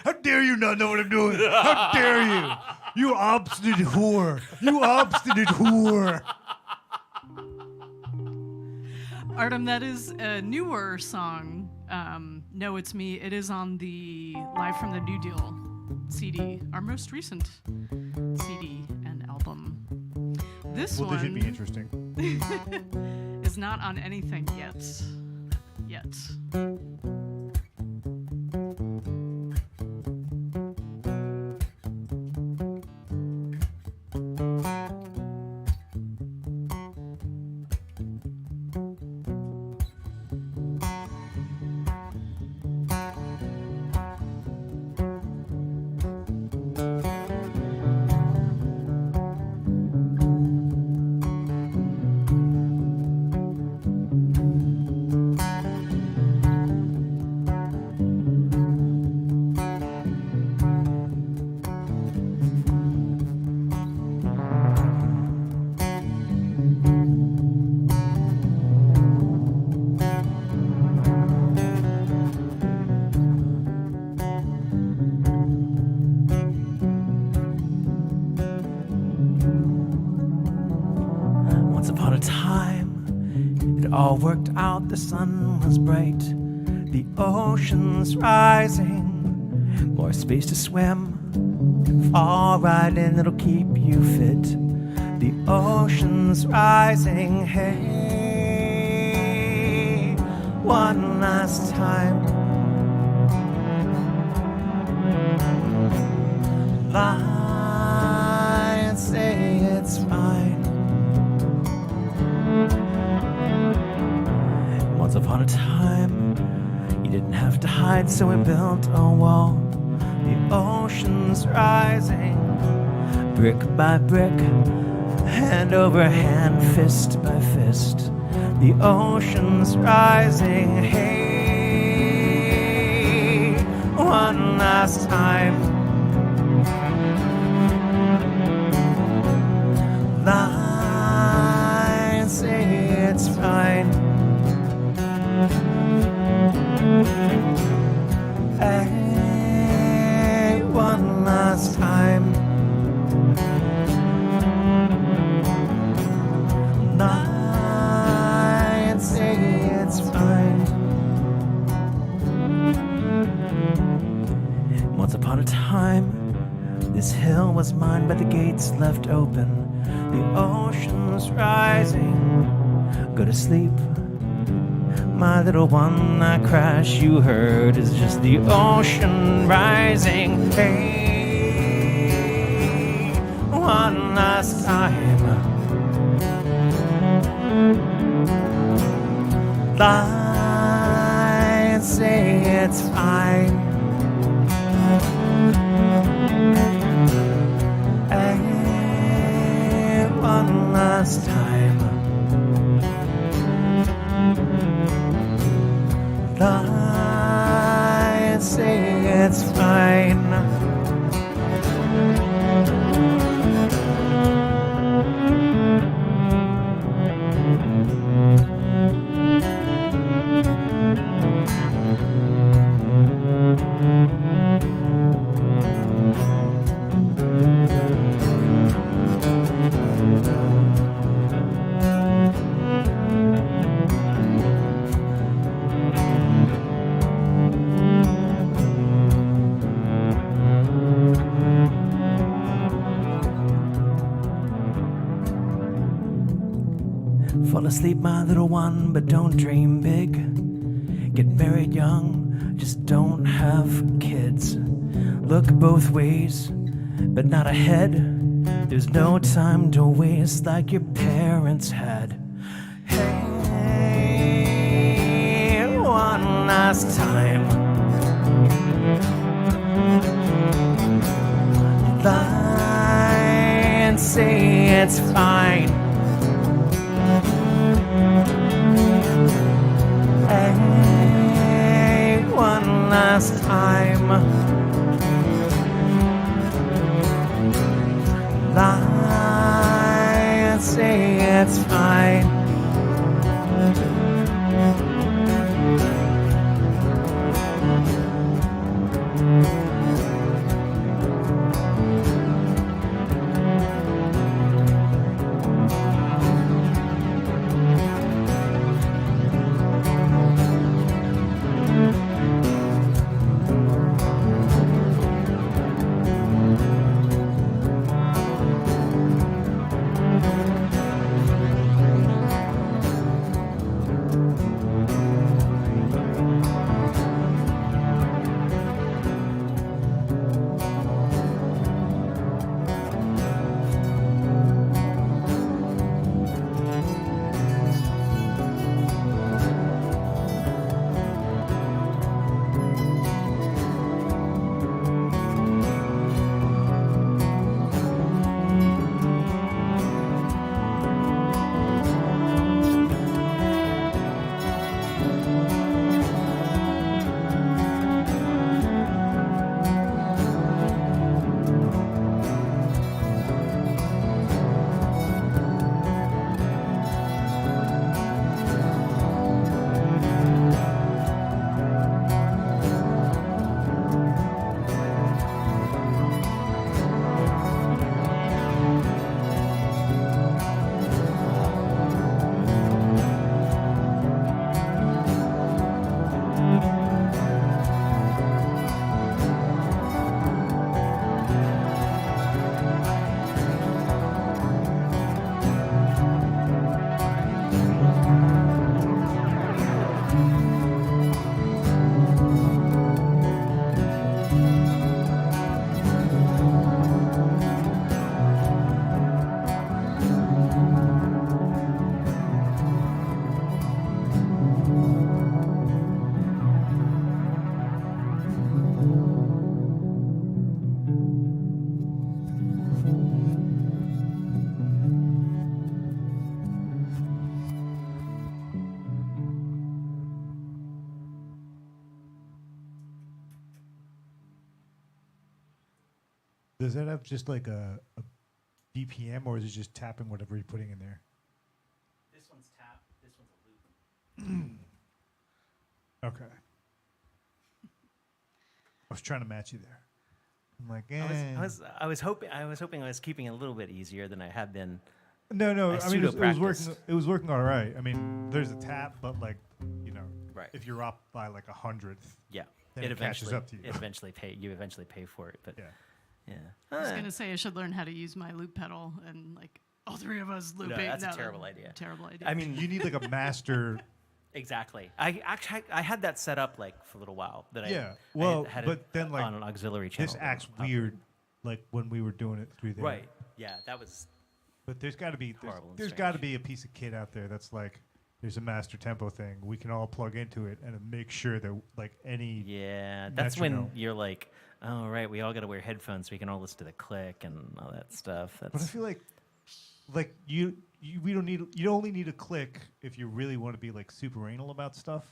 how dare you not know what I'm doing? How dare you? You obstinate whore. You obstinate whore.
Artem, that is a newer song. No, It's Me. It is on the Live from the New Deal CD, our most recent CD and album. This
Well,
one
this should be interesting.
is not on anything yet.
All worked out, the sun was bright, the ocean's rising, more space to swim, fall right in, it'll keep you fit. The ocean's rising, hey, one last time. Lie and say it's fine. Once upon a time, you didn't have to hide, so we built a wall. The ocean's rising, brick by brick, hand over hand, fist by fist. The ocean's rising, hey, one last time. Lie and say it's fine. Hey, one last time. Lie and say it's fine. Once upon a time, this hill was mine, but the gates left open. The ocean's rising. Go to sleep. my little one. That crash you heard is just the ocean rising. Hey, one last time. Lie and say it's fine. Hey, one last time. Lie and say it's fine. Fall asleep, my little one, but don't dream big. Get married young, just don't have kids. Look both ways, but not ahead. There's no time to waste like your parents had. Hey, one last time. Lie and say it's fine. Hey, one last time. Lie and say it's fine.
Does that have just like a BPM, or is it just tapping whatever you're putting in there?
This one's tap, this one's a loop.
Okay. I was trying to match you there. I'm like,
I was hoping I was keeping it a little bit easier than I have been.
No.
I
I mean, it was working.
pseudo-practiced.
It was working all right. I mean, there's a tap, but like,
Right.
if you're up by like 100th,
Yeah,
then it catches up to you.
It eventually you eventually pay for it, but
yeah.
I was gonna say I should learn how to use my loop pedal and like all three of us looping.
that's a terrible idea.
Terrible idea.
I mean,
You need like a master
Exactly. I had that set up like for a little while.
Yeah.
I
Well,
had
but
it
then like
on an auxiliary channel.
this acts
that was
weird, like when we were doing it through there.
Right. Yeah, that was.
But there's got to be
Horrible and
there's
strange.
got to be a piece of kit out there that's like there's a master tempo thing. We can all plug into it and make sure that like any
Yeah, that's when
metronome.
you're like, oh right, we all got to wear headphones so we can all listen to the click and all that stuff.
But I
That's
feel like you we don't need you only need a click if you really want to be like super anal about stuff.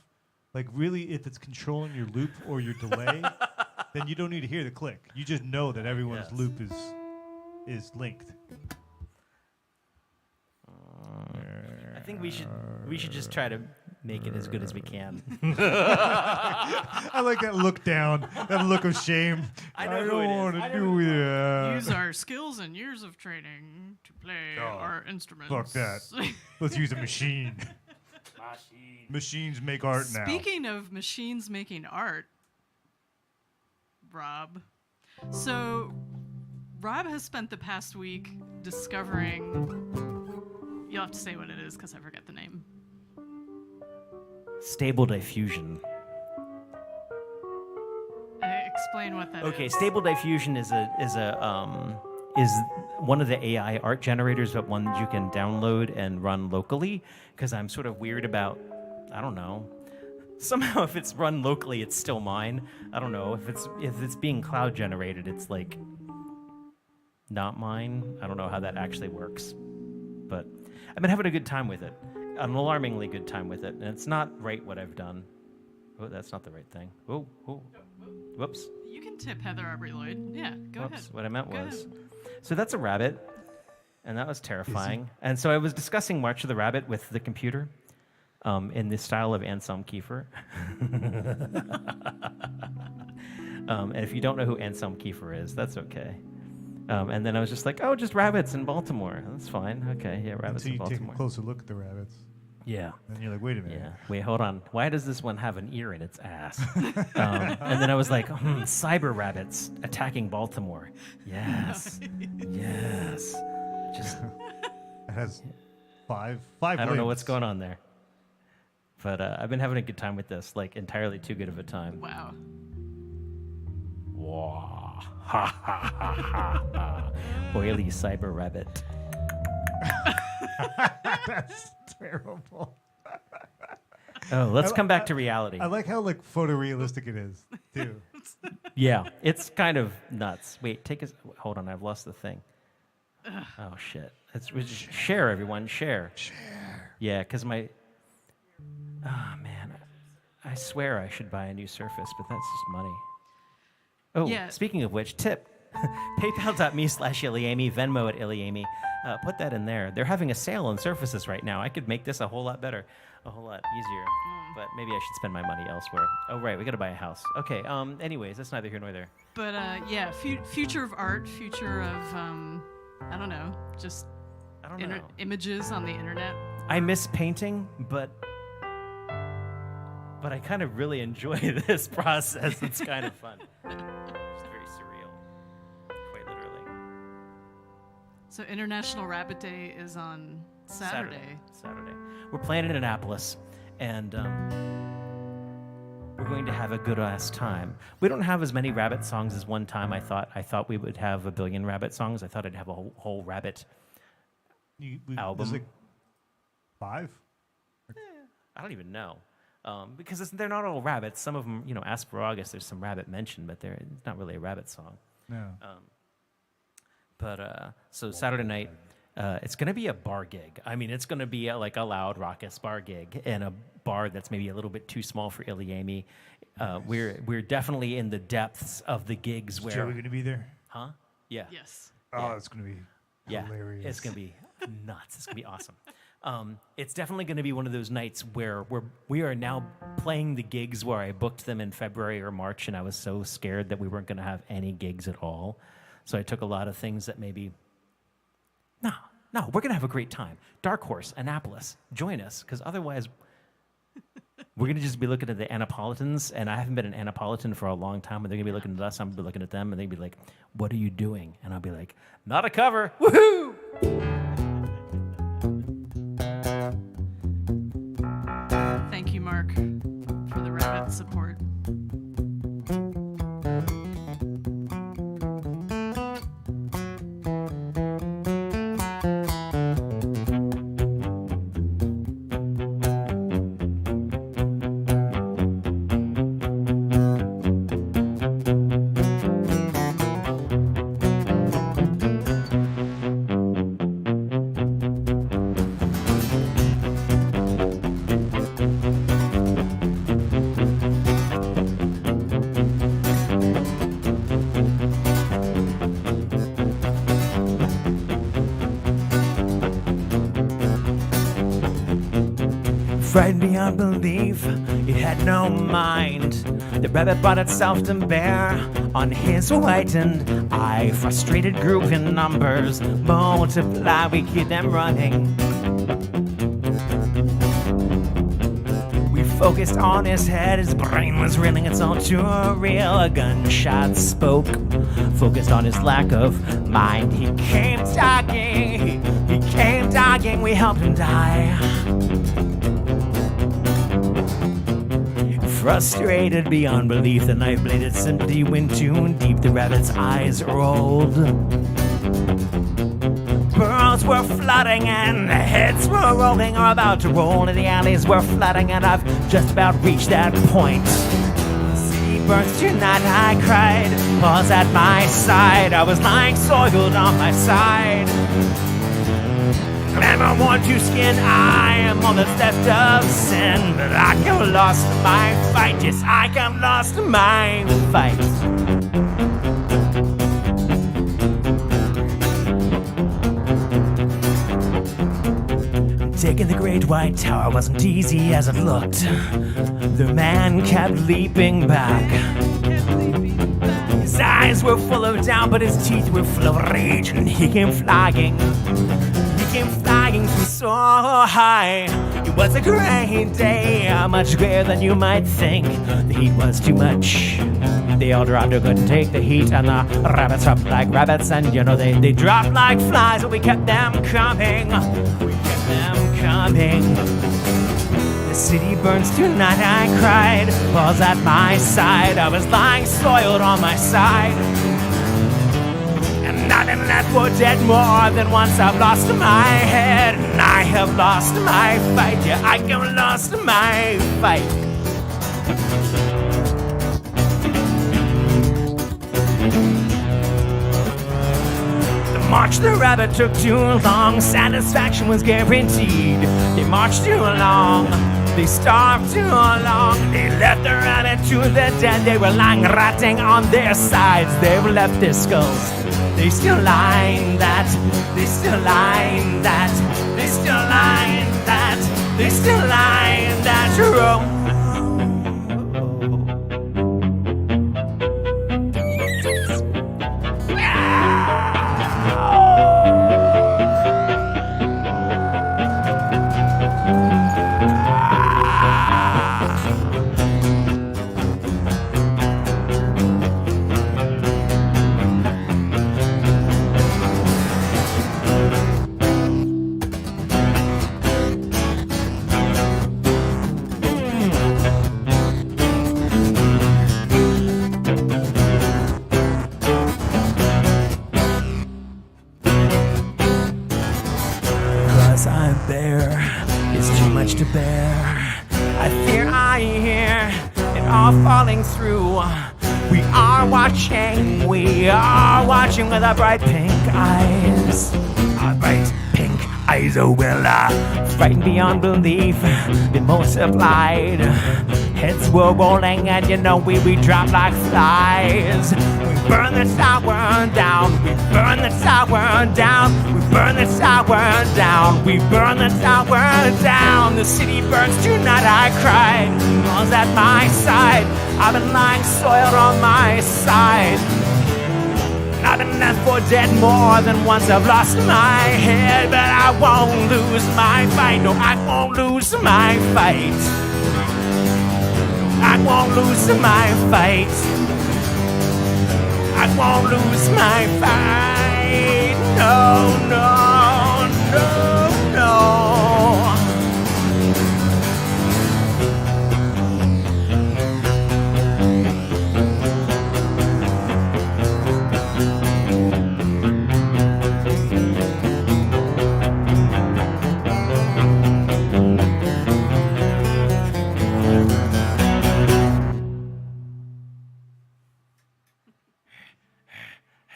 Like really, if it's controlling your loop or your delay, then you don't need to hear the click. You just know that everyone's
Yes.
loop is linked.
I think we should just try to make it as good as we can.
I like that look down, that look of shame.
I know who it
don't
is.
want
I
to
know
do
who it
that.
Use our skills and years of training to play
Oh,
our instruments.
fuck that. Let's use a machine. Machines make art now.
Speaking of machines making art, Rob. So, Rob has spent the past week discovering. You'll have to say what it is because I forget the name.
Stable diffusion.
Explain what that is.
Okay, Stable Diffusion is one of the AI art generators, but one that you can download and run locally. Because I'm sort of weird about, I don't know. Somehow, if it's run locally, it's still mine. I don't know if it's being cloud generated, it's like not mine. I don't know how that actually works, but I've been having a good time with it, an alarmingly good time with it, and it's not right what I've done. Oh, that's not the right thing. Oh, whoops.
You can tip Heather Aubrey Lloyd. Yeah, go
Whoops,
ahead.
what I meant
Go
was.
ahead.
So that's a rabbit, and that was terrifying. And so I was discussing March of the Rabbit with the computer in the style of Anselm Kiefer. And if you don't know who Anselm Kiefer is, that's okay. And then I was just like, oh, just rabbits in Baltimore. That's fine. Okay, yeah, rabbits
Until
in
you take
Baltimore.
a closer look at the rabbits.
Yeah.
And you're like, wait a minute.
Yeah. Wait, hold on. Why does this one have an ear in its ass? And then I was like, cyber rabbits attacking Baltimore. Yes. Yes. Just,
It has five
I don't know what's
limbs.
going on there. But I've been having a good time with this, like entirely too good of a time.
Wow.
Wah. Ha ha ha ha ha. Oily cyber rabbit.
That's terrible.
Oh, let's come back to reality.
I like how like photorealistic it is too.
Yeah, it's kind of nuts. Wait, hold on, I've lost the thing. Oh shit! Share, everyone, share.
Share.
Yeah, because my. Oh man, I swear I should buy a new Surface, but that's just money. Oh,
Yeah.
Speaking of which, tip. PayPal.me/Iliami, Venmo at Iliami. Put that in there. They're having a sale on Surfaces right now. I could make this a whole lot better, a whole lot easier. But maybe I should spend my money elsewhere. Oh right, we got to buy a house. Okay. Anyways, that's neither here nor there.
But yeah, future of art, future of I don't know, just
I don't know.
images on the internet.
I miss painting, but I kind of really enjoy this process. It's kind of fun. It's very surreal, quite literally.
So International Rabbit Day is on Saturday.
Saturday. We're playing in Annapolis, and we're going to have a good ass time. We don't have as many rabbit songs as one time I thought. I thought we would have a billion rabbit songs. I thought I'd have a whole rabbit album.
There's like 5.
I don't even know. Because they're not all rabbits. Some of them, Asparagus, there's some rabbit mentioned, but it's not really a rabbit song.
No.
So Saturday night, it's going to be a bar gig. I mean, it's going to be like a loud, raucous bar gig in a bar that's maybe a little bit too small for Iliami. We're definitely in the depths of the gigs
Is
where...
Joey gonna be there?
Huh? Yeah.
Yes.
Oh, it's gonna be hilarious.
It's going to be nuts. It's going to be awesome. It's definitely going to be one of those nights where we are now playing the gigs where I booked them in February or March, and I was so scared that we weren't going to have any gigs at all. So I took a lot of things that maybe, no, we're going to have a great time. Dark Horse, Annapolis, join us, because otherwise we're going to just be looking at the Annapolitans, and I haven't been an Annapolitan for a long time, and they're going to be looking at us, I'm going to be looking at them, and they're going to be like, what are you doing? And I'll be like, not a cover, woohoo!
Thank you
Frightened beyond belief, it had no mind. The rabbit brought itself to bear on his whitened eye. Frustrated group in numbers multiply, we keep them running. We focused on his head, his brain was reeling, it's all too real. A gunshot spoke, focused on his lack of mind. He came dogging, we helped him die. Frustrated beyond belief, the knife bladed sympathy went too deep. The rabbit's eyes rolled. Pearls were flooding and the heads were rolling or about to roll, and the alleys were flooding, and I've just about reached that point. City burns tonight, I cried, paws at my side. I was lying soiled on my side. I'm more to skin, I am all that's left of sin. But I have lost my fight, yes, I have lost my fight. Taking the great white tower wasn't easy as it looked. The man kept leaping back. His eyes were full of doubt, but his teeth were full of rage, and he came flying from so high. It was a great day, much greater than you might think. The heat was too much. The El Dorado couldn't take the heat, and the rabbits hopped like rabbits, and you know they dropped like flies, but we kept them coming. We kept them coming. The city burns tonight, I cried, paws at my side. I was lying soiled on my side. Nothing left for dead, more than once I've lost my head. And I have lost my fight, yeah, I have lost my fight. The march the rabbit took too long, satisfaction was guaranteed. They marched too long, they starved too long. They left the rabbit to the dead, they were lying rotting on their sides. They left their skulls. They still line that, they still line that, they still line that, they still line that road. I'm bare, it's too much to bear. I fear I hear it all falling through. We are watching with our bright pink eyes. Our bright pink eyes, oh well, frightened beyond belief, they multiplied. Heads were rolling and you know we dropped like flies. We burn the tower down, we burn the tower down, we burn the tower down, we burn the tower down. The city burns tonight, I cried, was at my side. I've been lying soiled on my side. Nothing left for dead, more than once I've lost my head. But I won't lose my fight, no, I won't lose my fight. I won't lose my fight. I won't lose my fight. No, no, no, no.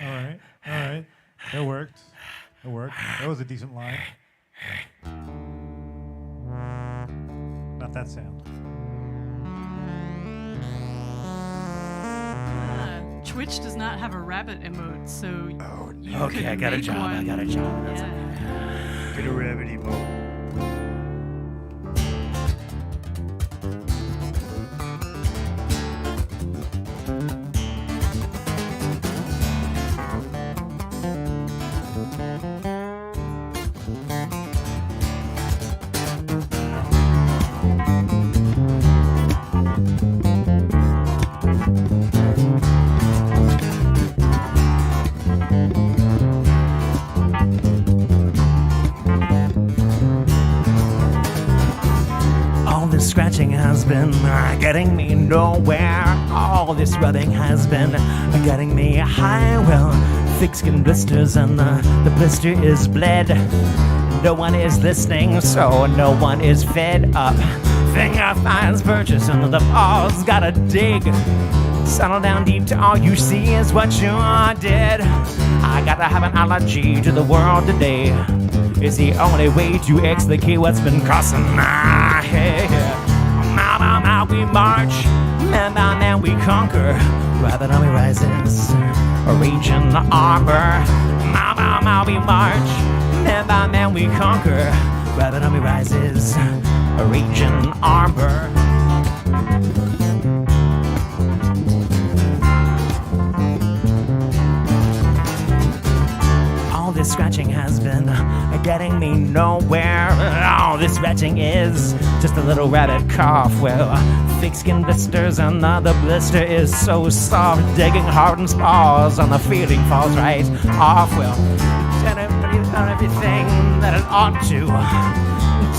All right. That worked. That was a decent line. Not that sound.
Twitch does not have a rabbit emote, so you
Okay,
could
I got a
make
job.
one.
I got a job.
Yeah.
Get a rabbit emote.
this scratching has been getting me nowhere. All this rubbing has been getting me high. Well, thick skin blisters and the blister is bled. No one is listening, so no one is fed up. Finger finds purchase and the paws gotta dig. Settle down deep to all you see is what you did. I gotta have an allergy to the world today. It's the only way to explicate what's been crossing my head. Mile by mile we march, man by man we conquer. Rabbit army rises, a raging armor. Mile by mile we march, man by man we conquer. Rabbit army rises, a raging armor. All this scratching has been getting me nowhere. All this retching is just a little rabbit cough. Well, thick skin blisters and the blister is so soft. Digging hardens paws and the feeling falls right off. Well, it's done everything that it ought to.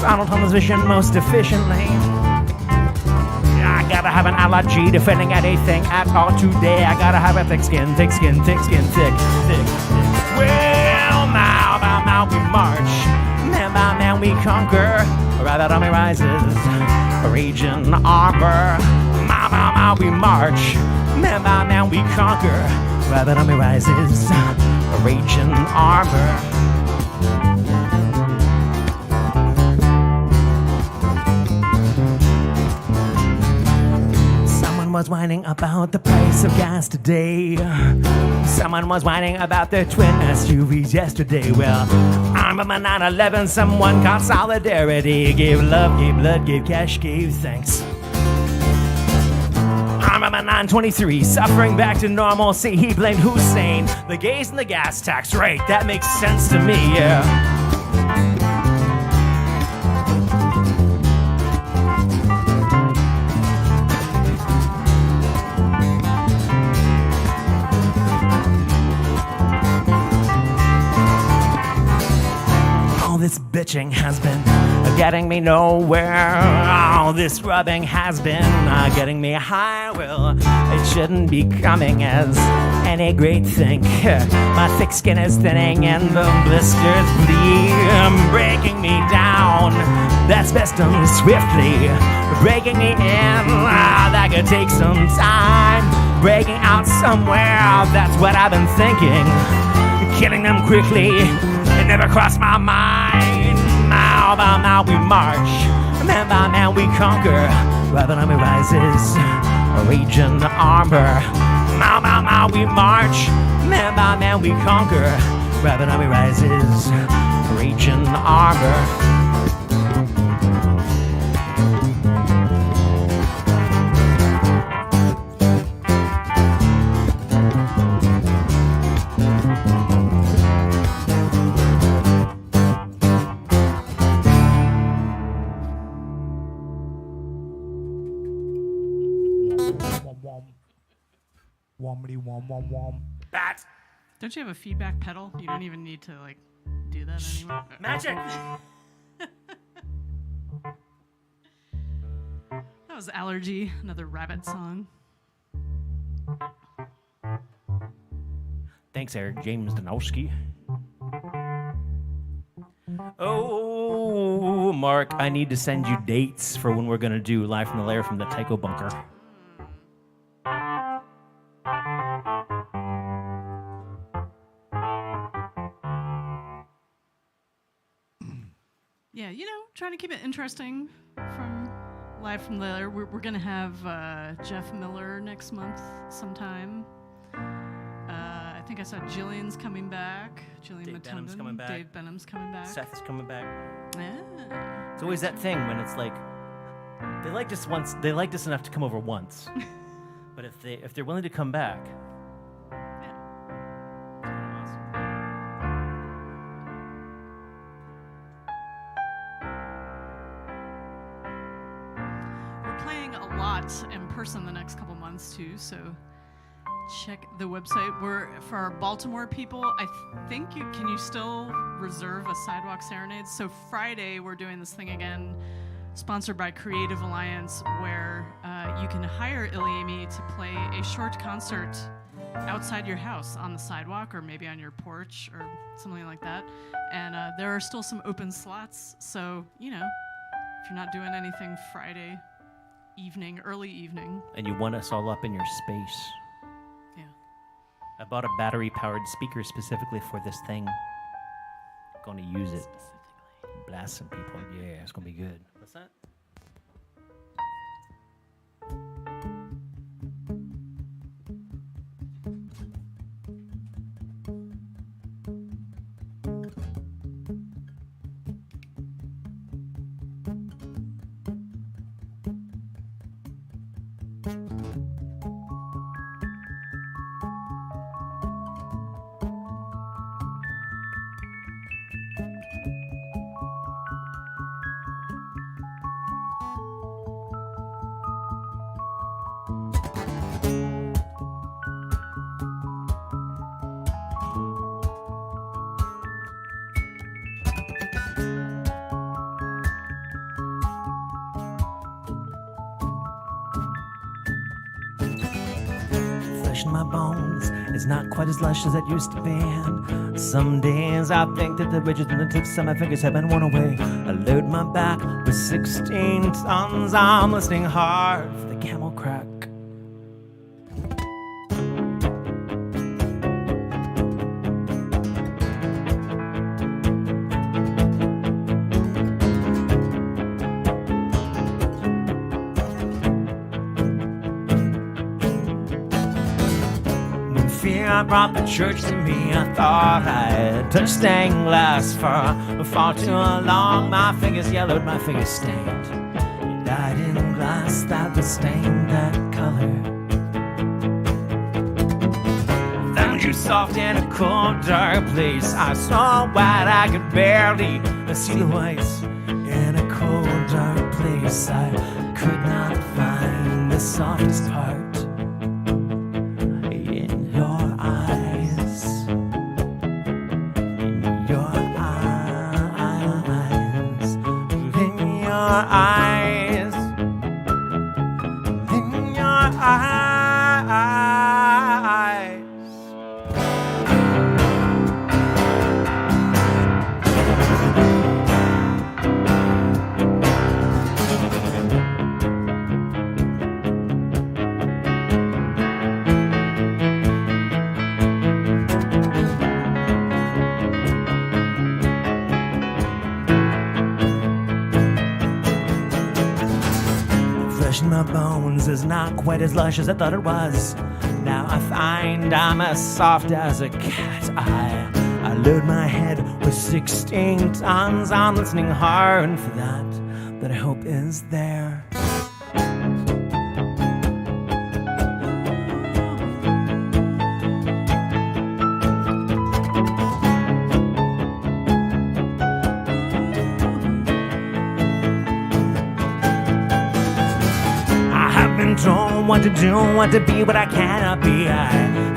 Donald Trump's vision most efficiently. I gotta have an allergy defending anything at all today. I gotta have a thick skin, thick skin, thick skin, thick, thick, thick. Well, mile by mile we march, man by man we conquer. Rabbit army rises, a raging armor. Mile by mile we march, man by man we conquer. Rabbit army rises, a raging armor. Was whining about the price of gas today. Someone was whining about their twin SUVs yesterday. Well, I remember 9/11, someone called solidarity. Gave love, gave blood, gave cash, gave thanks. I remember 9/23, suffering back to normalcy. He blamed Hussein, the gays and the gas tax. Right, that makes sense to me, yeah. This bitching has been getting me nowhere. All this rubbing has been getting me high. Well, it shouldn't be coming as any great thing. My thick skin is thinning and the blisters bleed, breaking me down. That's best done swiftly. Breaking me in, that could take some time. Breaking out somewhere, that's what I've been thinking. Killing them quickly, it never crossed my mind. Mile by mile we march, man by man we conquer. Rabbit army rises, a raging armor. Mile by mile we march, man by man we conquer. Rabbit army rises, a raging armor.
Wombity wom wom wom.
Bat!
Don't you have a feedback pedal? You don't even need to like do that anymore.
Magic!
That was Allergy, another rabbit song.
Thanks, Eric James Danowski. Oh, Mark, I need to send you dates for when we're going to do Live from the Lair from the Tycho Bunker.
Yeah, you know, trying to keep it interesting from Live from the Lair. We're going to have Jeff Miller next month sometime. I think I saw Jillian's coming back. Jillian
Dave
Matundin.
Benham's coming back.
Dave Benham's coming back.
Seth is coming back.
Yeah.
It's always that thing when it's like they liked us once. They liked us enough to come over once, but if they're willing to come back,
We're playing a lot in person the next couple months too, so check the website. We're for our Baltimore people. I think can you still reserve a sidewalk serenade? So Friday we're doing this thing again sponsored by Creative Alliance, where you can hire Iliami to play a short concert outside your house on the sidewalk or maybe on your porch or something like that. And there are still some open slots, so, you know, if you're not doing anything Friday evening, early evening.
And you want us all up in your space.
Yeah.
I bought a battery-powered speaker specifically for this thing. Gonna use it.
Specifically.
Blast some people. Yeah, it's gonna be good. What's that? Flesh in my bones is not quite as lush as it used to be. And some days I think that the ridges and the tips of my fingers have been worn away. I load my back with 16 tons. I'm listening hard for the camel crack. I brought the church to me. I thought I touched stained glass for far too long. My fingers yellowed, my fingers stained. You died in glass that was stained that color. Found you soft in a cold, dark place. I saw white, I could barely see the whites. In a cold, dark place, I could not find the softest part. Eyes, in your eyes. In my bones is not quite as lush as I thought it was. Now I find I'm as soft as a cat. I load my head with 16 tons. I'm listening hard for that I hope is there. Told what to do, what to be, but I cannot be. I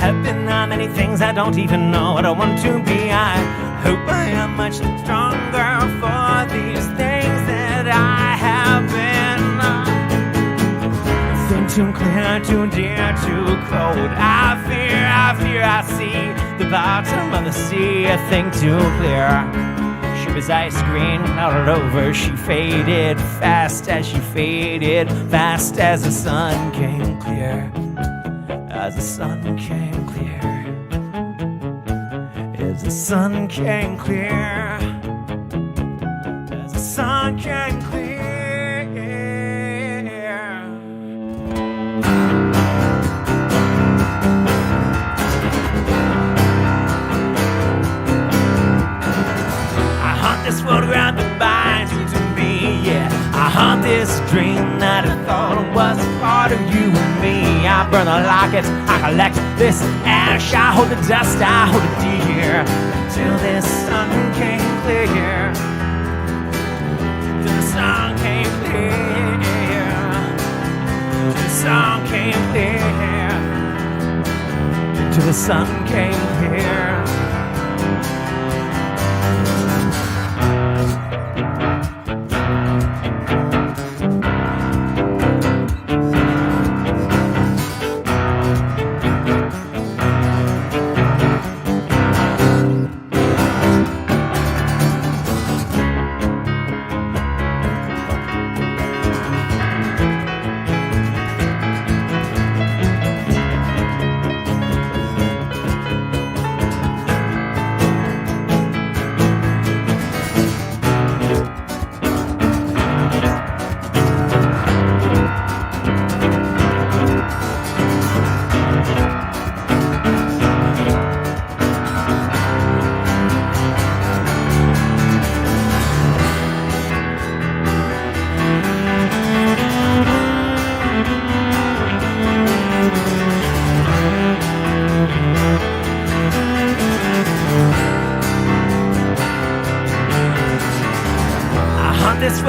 have been on many things I don't even know what I want to be. I hope I am much stronger for these things that I have been. Think too clear, too dear, too cold. I fear, I see the bottom of the sea. A thing too clear. She was ice green, clouded over. She faded fast as she faded, fast as the sun came clear. As the sun came clear. As the sun came clear. As the sun came clear. This photograph that binds you to me, yeah. I haunt this dream that I thought was part of you and me. I burn the lockets, I collect this ash. I hold the dust, I hold it dear. Till this sun came clear. Till the sun came clear. Till the sun came clear. Till the sun came clear.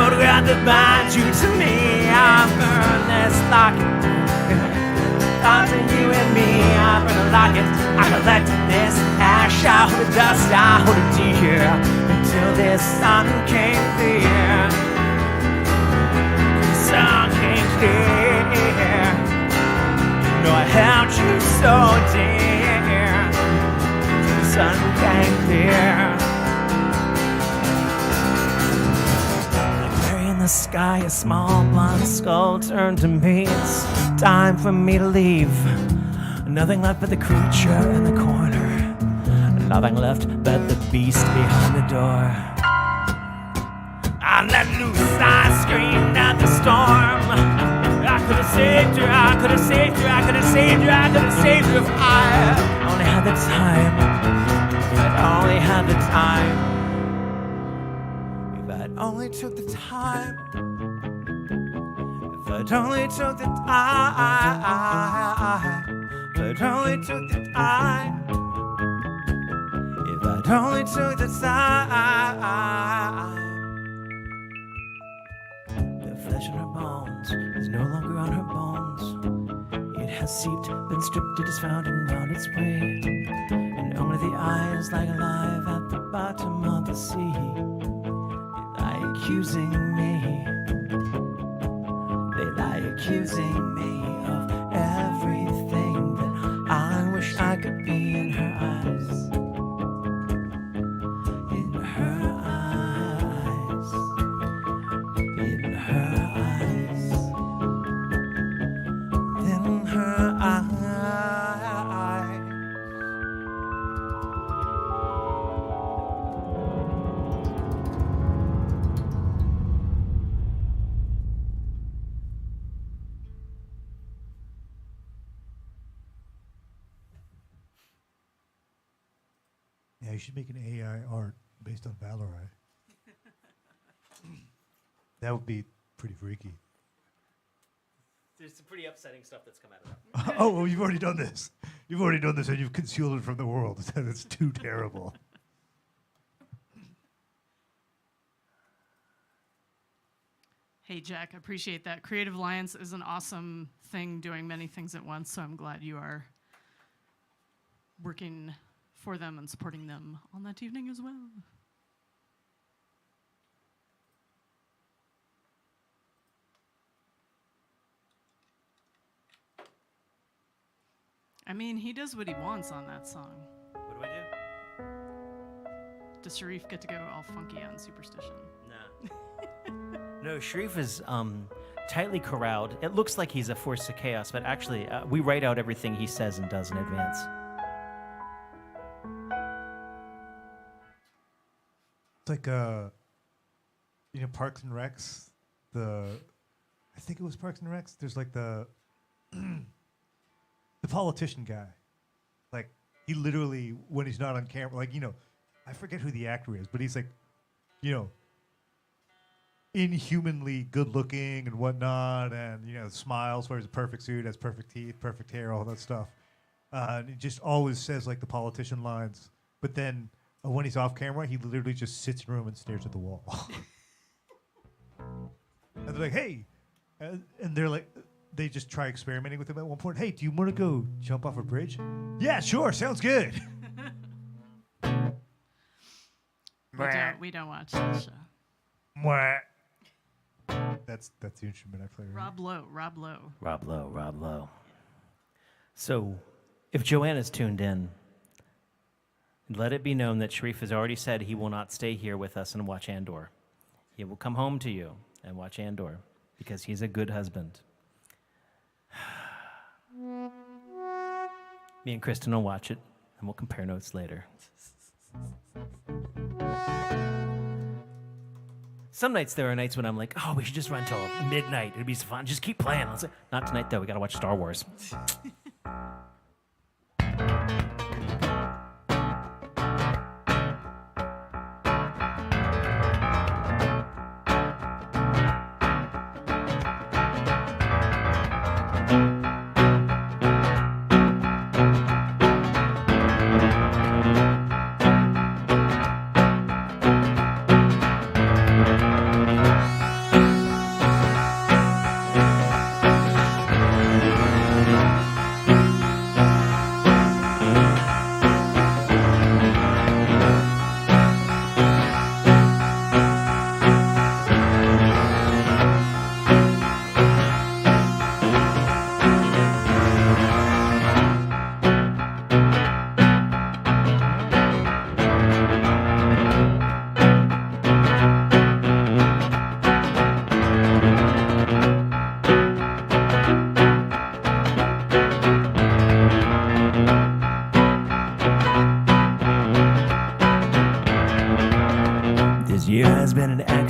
photograph that binds you to me. I'm burn this locket. Thoughts of you and me, I'm gonna lock it. I collect this ash, I hold it dust, I hold it dear, until this sun came clear. The sun came clear. No, I held you so dear. The sun came clear. In the sky, a small blonde skull turned to me. It's time for me to leave. Nothing left but the creature in the corner. Nothing left but the beast behind the door. I let loose, I screamed at the storm. I could have saved her, I could have saved her, I could have saved her, I could have saved her if I only had the time. If I only had the time. Only took the time. If I'd only took the time. If I'd only took the time. If I'd only took the time. The flesh on her bones is no longer on her bones. It has seeped, been stripped, it is found and on its way. And only the eyes lie alive at the bottom of the sea. Accusing me, they lie accusing me of everything that I wish I could be in her eyes. In her eyes. In her eyes. In her eyes.
Yeah, you should make an AI art based on Valorant. That would be pretty freaky.
There's some pretty upsetting stuff that's come out of that.
Oh, well, you've already done this. You've already done this, and you've concealed it from the world. That's too terrible.
Hey, Jack, I appreciate that. Creative Alliance is an awesome thing doing many things at once, so I'm glad you are working for them and supporting them on that evening as well. I mean, he does what he wants on that song.
What do I do?
Does Sharif get to go all funky on Superstition?
No. No, Sharif is tightly corralled. It looks like he's a force of chaos, but actually, we write out everything he says and does in advance.
It's like, Parks and Recs. I think it was Parks and Recs. There's like the politician guy. Like, he literally, when he's not on camera, like, I forget who the actor is, but he's like, inhumanly good looking and whatnot, and smiles, wears a perfect suit, has perfect teeth, perfect hair, all that stuff. And he just always says like the politician lines, but then when he's off camera, he literally just sits in a room and stares at the wall. And they're like, "Hey," and they're like, they just try experimenting with him at one point. "Hey, do you want to go jump off a bridge?" "Yeah, sure, sounds good."
We don't watch that show.
Mwah. That's the instrument I play.
Rob Lowe.
Rob Lowe. So, if Joanna's tuned in, let it be known that Sharif has already said he will not stay here with us and watch Andor. He will come home to you and watch Andor because he's a good husband. Me and Kristen will watch it and we'll compare notes later. Some nights there are nights when I'm like, oh, we should just run till midnight. It'd be so fun. Just keep playing. Not tonight, though. We got to watch Star Wars.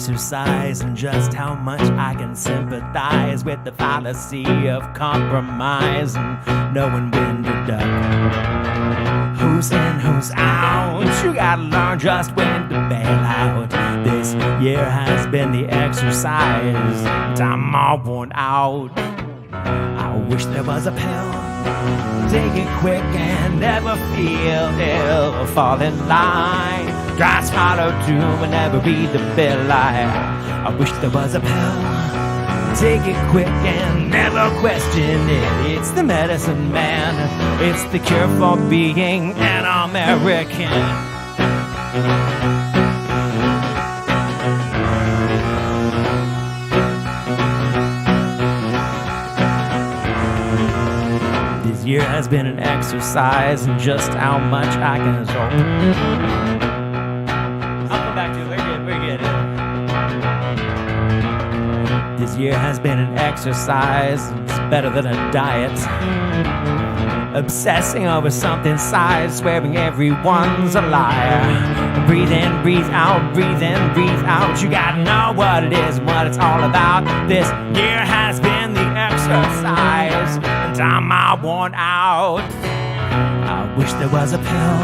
exercise in just how much I can sympathize with the fallacy of compromise and knowing when to duck. Who's in, who's out? You gotta learn just when to bail out. This year has been the exercise, and I'm all worn out. I wish there was a pill. Take it quick and never feel ill. Fall in line. Dry swallow too and never read the bill. I wish there was a pill. Take it quick and never question it. It's the medicine man. It's the cure for being an American. This year has been an exercise in just how much I can control. I'll come back to it. We're good. This year has been an exercise. It's better than a diet. Obsessing over something size, swearing everyone's a liar. Breathe in, breathe out, breathe in, breathe out. You gotta know what it is and what it's all about. This year has been the exercise, and I'm all worn out. I wish there was a pill.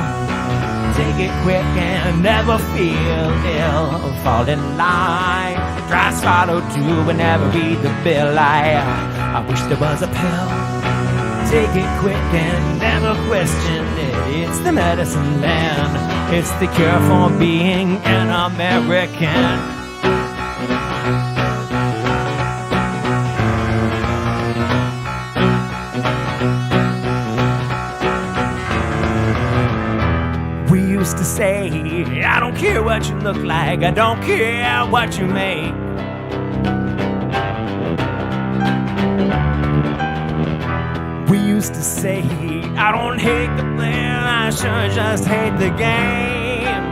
Take it quick and never feel ill. Fall in line. Try swallow too and never read the bill. I wish there was a pill. Take it quick and never question it. It's the medicine man. It's the cure for being an American. We used to say, I don't care what you look like, I don't care what you make. We used to say, I don't hate the player, I sure just hate the game.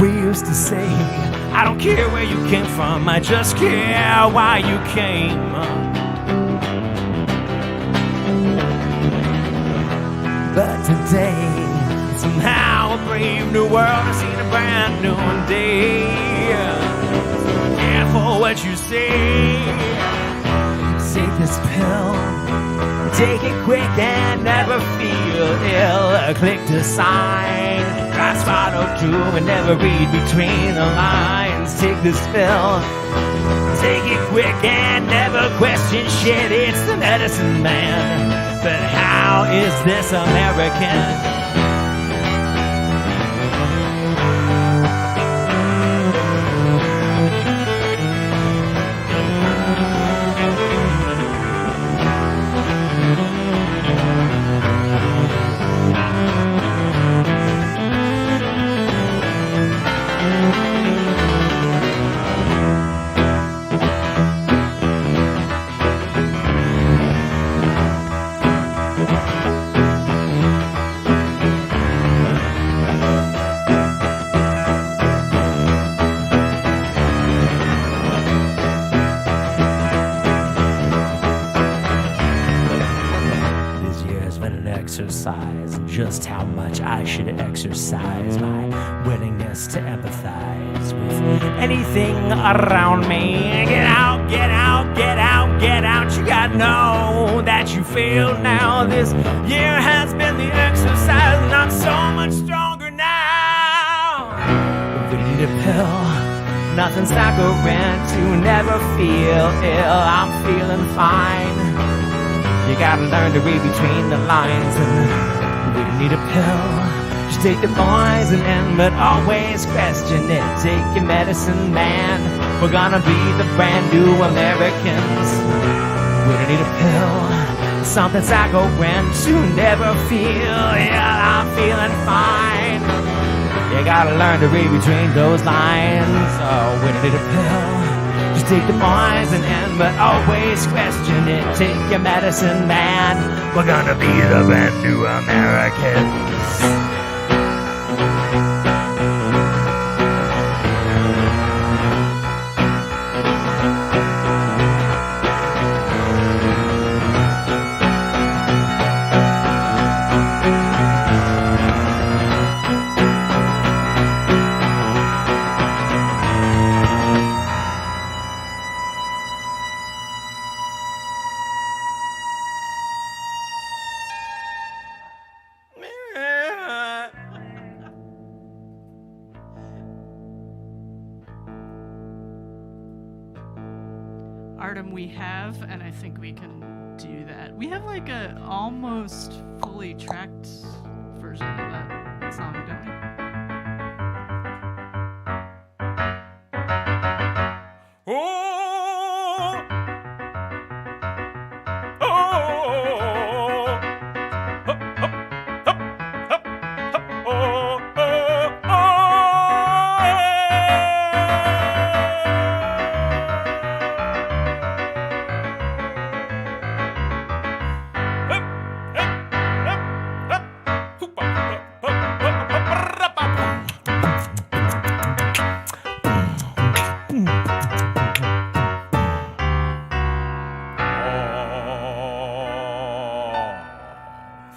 We used to say, I don't care where you came from, I just care why you came. But today, somehow a brave new world has seen a brand new day. Careful what you say. Take this pill. Take it quick and never feel ill. Click to sign. Try swallow too and never read between the lines. Take this pill. Take it quick and never question shit. It's the medicine man. But how is this American? Exercise just how much I should exercise my willingness to empathize with anything around me. Get out, get out, get out, get out. You gotta know that you failed now. This year has been the exercise, and I'm so much stronger now. We need a pill, nothing's saccharine to never feel ill. I'm feeling fine. You gotta learn to read between the lines, and we need a pill. Just take the poison in, but always question it. Take your medicine, man. We're gonna be the brand new Americans. We don't need a pill. Something saccharine to never feel. Yeah, I'm feeling fine. You gotta learn to read between those lines. Oh, we don't need a pill. Just take the poison in, but always question it. Take your medicine, man. We're gonna be the brand new Americans.
Artem we have, and I think we can do that. We have like a almost fully tracked version of that song, don't we?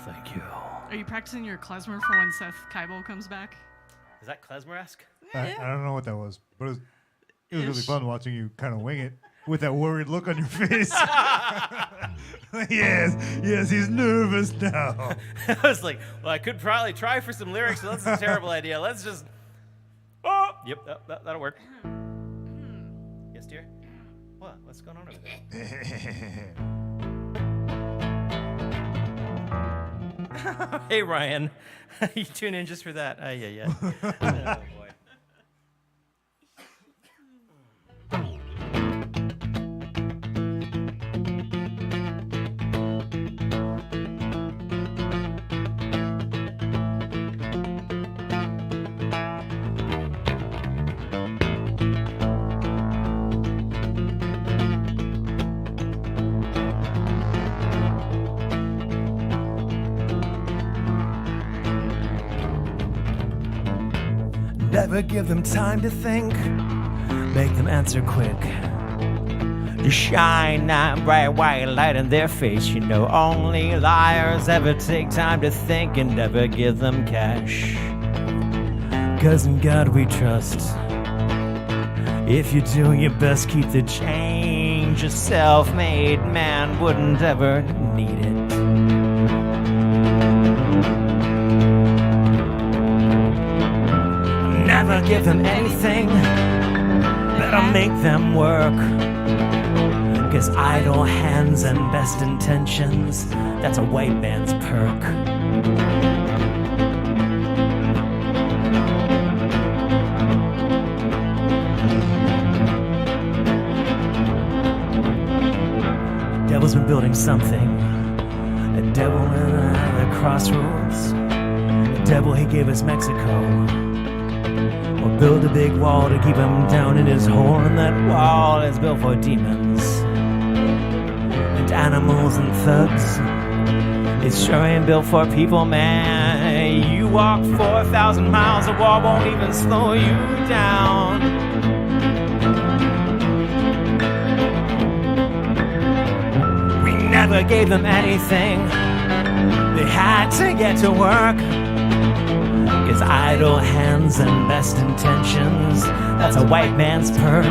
Thank you.
Are you practicing your klezmer for when Seth Keibel comes back?
Is that klezmer-esque?
I don't know what that was, but it was really
Ish.
fun watching you kind of wing it with that worried look on your face. yes, he's nervous now.
I was like, well, I could probably try for some lyrics, but that's a terrible idea. Let's just. Oh, yep, that'll work. Yes, dear. What? What's going on over there? Hey, Ryan. You tune in just for that? Yeah. Oh, boy. Never give them time to think. Make them answer quick. Just shine that bright white light in their face. You know, only liars ever take time to think and never give them cash. 'Cause in God we trust. If you do your best, keep the change. A self-made man wouldn't ever need it. Never give them anything, better make them work. 'Cause idle hands and best intentions, that's a white man's perk. The devil's been building something. The devil at the crossroads. The devil, he gave us Mexico. Or build a big wall to keep him down in his hole, and that wall is built for demons and animals and thugs. It sure ain't built for people, man. You walk 4,000 miles, the wall won't even slow you down. We never gave them anything. They had to get to work. 'Cause idle hands and best intentions, that's a white man's perk.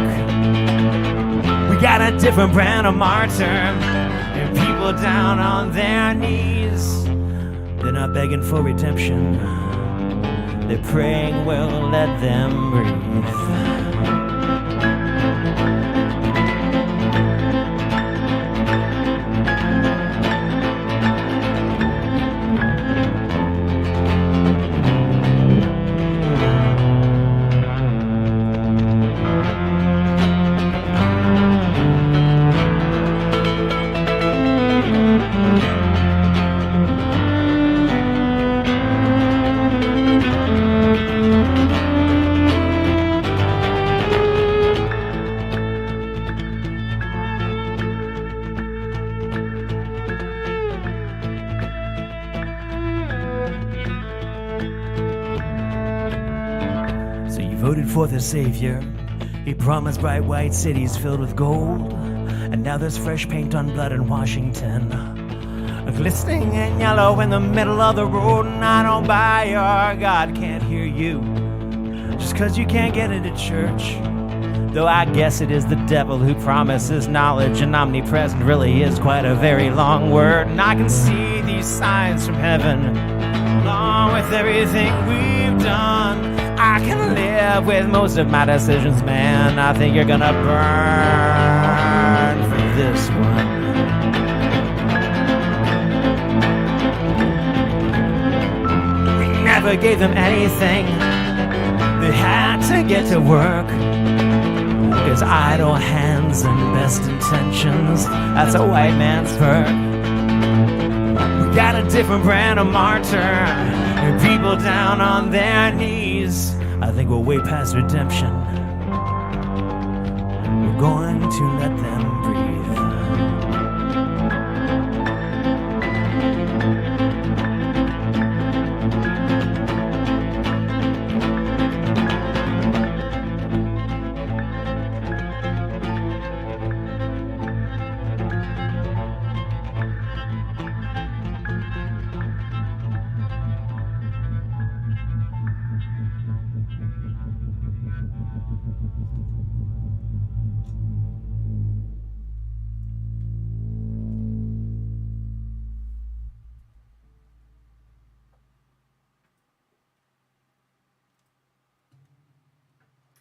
We got a different brand of martyr, and people down on their knees. They're not begging for redemption, they're praying we'll let them breathe. Voted for the savior. He promised bright white cities filled with gold. And now there's fresh paint on blood in Washington, glistening in yellow in the middle of the road. And I don't buy your God can't hear you just 'cause you can't get into church. Though I guess it is the devil who promises knowledge, and omnipresent really is quite a very long word. And I can see these signs from heaven, along with everything we've done. I can live with most of my decisions, man. I think you're gonna burn for this one. We never gave them anything. They had to get to work. 'Cause idle hands and best intentions, that's a white man's perk. We got a different brand of martyr, and people down on their knees. I think we're way past redemption. We're going to let them breathe.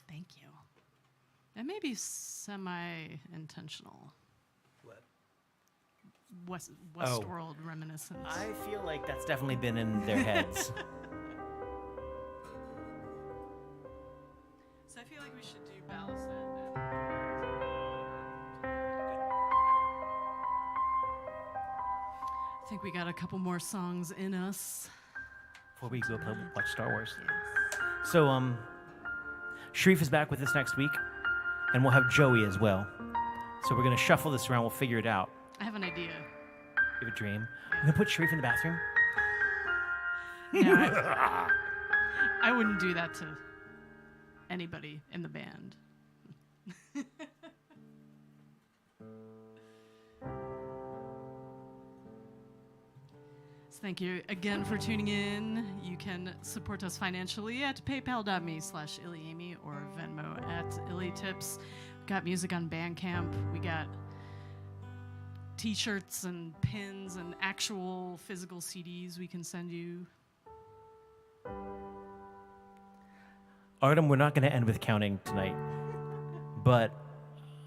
Thank you. It may be semi-intentional.
What?
Westworld reminiscence.
I feel like that's definitely been in their heads.
So I feel like we should do Ballast I think we got a couple more songs in us.
Before we go watch Star Wars. So, Sharif is back with us next week, and we'll have Joey as well. So we're going to shuffle this around. We'll figure it out.
I have an idea.
You have a dream? We're going to put Sharif in the bathroom?
No, I wouldn't do that to anybody in the band. So thank you again for tuning in. You can support us financially at paypal.me/IllyAmy or Venmo at IllyTips. We got music on Bandcamp. We got t-shirts and pins and actual physical CDs we can send you.
Artem, we're not going to end with counting tonight, but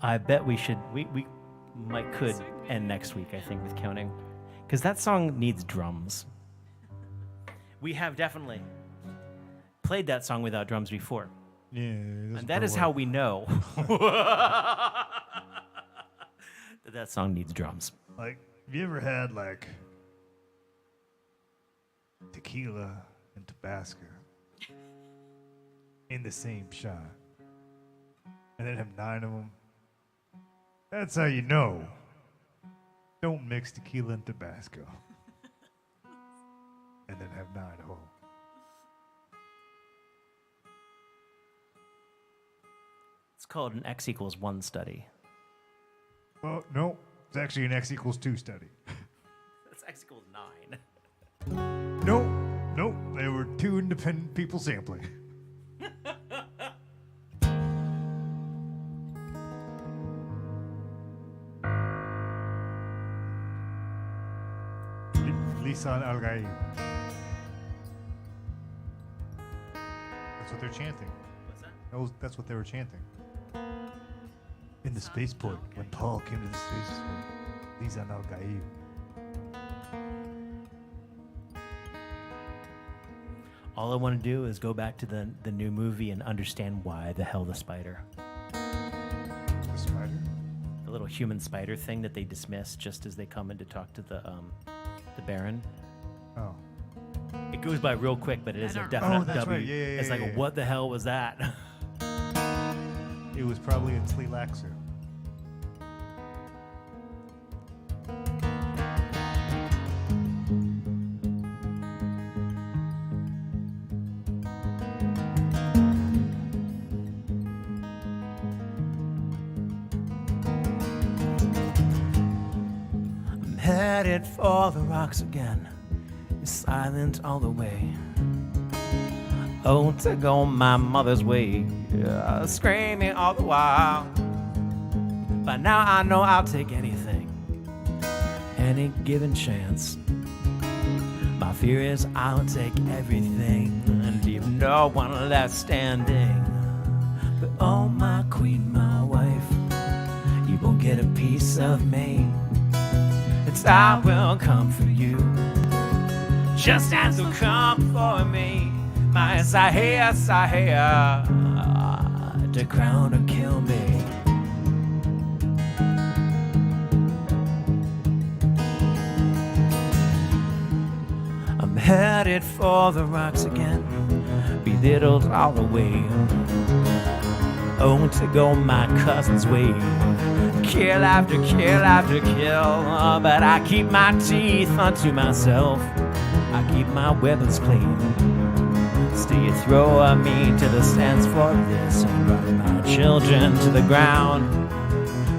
I bet we should. We could end next week, I think, with counting, because that song needs drums. We have definitely played that song without drums before,
Yeah,
and that is how we know that song needs drums.
Like, have you ever had like tequila and Tabasco in the same shot, and then have 9 of them? That's how you know. Don't mix tequila and Tabasco, and then have 9 of them.
It's called an X = 1 study.
Well, no, it's actually an X = 2 study.
That's X = 9.
Nope, they were 2 independent people sampling. Lisan Al-Ghaib. That's what they're chanting.
What's that?
That's what they were chanting. In the spaceport, when Paul came to the spaceport, Lisan Al-Ghaib.
All I want to do is go back to the new movie and understand why the hell the spider.
The spider?
The little human spider thing that they dismiss just as they come in to talk to the Baron.
Oh.
It goes by real quick, but it is a definite
Oh, that's
W.
right. Yeah,
it's like,
yeah.
what the hell was that?
It was probably a Tleilaxu.
I'm headed for the rocks again. It's silent all the way. Oh, to go my mother's way, screaming all the while. But now I know I'll take anything, any given chance. My fear is I'll take everything and leave no one left standing. But oh, my queen, my wife, you won't get a piece of me. It's I will come for you, just as will come for me. My Sahia, Sahia, to crown or kill me. I'm headed for the rocks again, belittled all the way. Oh, to go my cousin's way. Kill after kill, but I keep my teeth unto myself. I keep my weapons clean. Still you throw me to the sands for this, and run my children to the ground.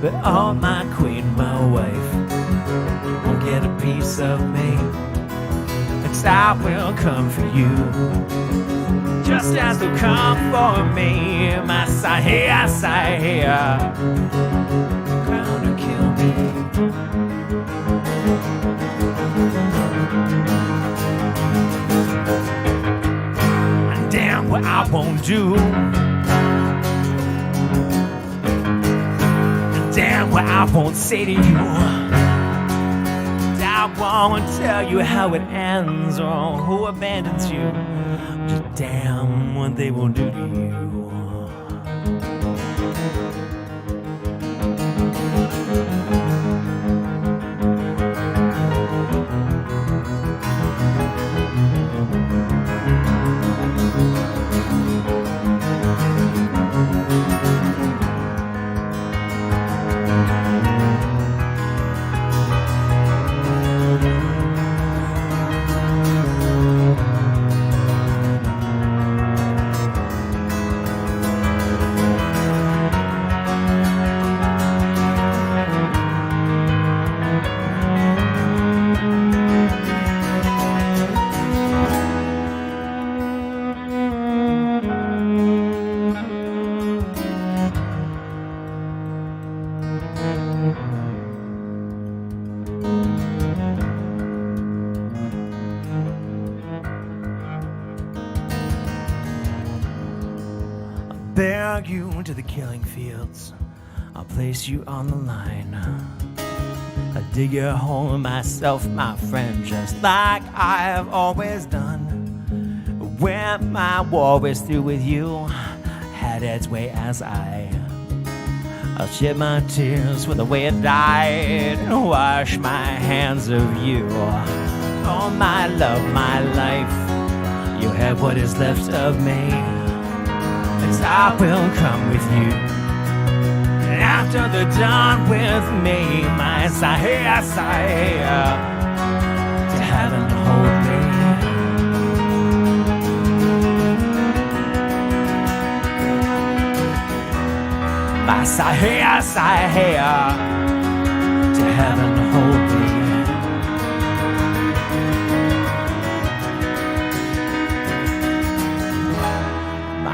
But oh, my queen, my wife, won't get a piece of me. It's I will come for you, just as will come for me. My Sahia, Sahia, crown or kill me. And damn what I won't do, and damn what I won't say to you. I won't tell you how it ends or who abandons you. Just damn what they will do to you. Bear you to the killing fields, I'll place you on the line. I'll dig your hole myself, my friend, just like I have always done. When my war is through with you, had its way as I'll shed my tears for the way it died, and wash my hands of you. Oh, my love, my life, you have what is left of me. I will come with you, and after the dawn with me, my Sahia, Sahia, to heaven hold me. My Sahia, Sahia, to heaven hold me.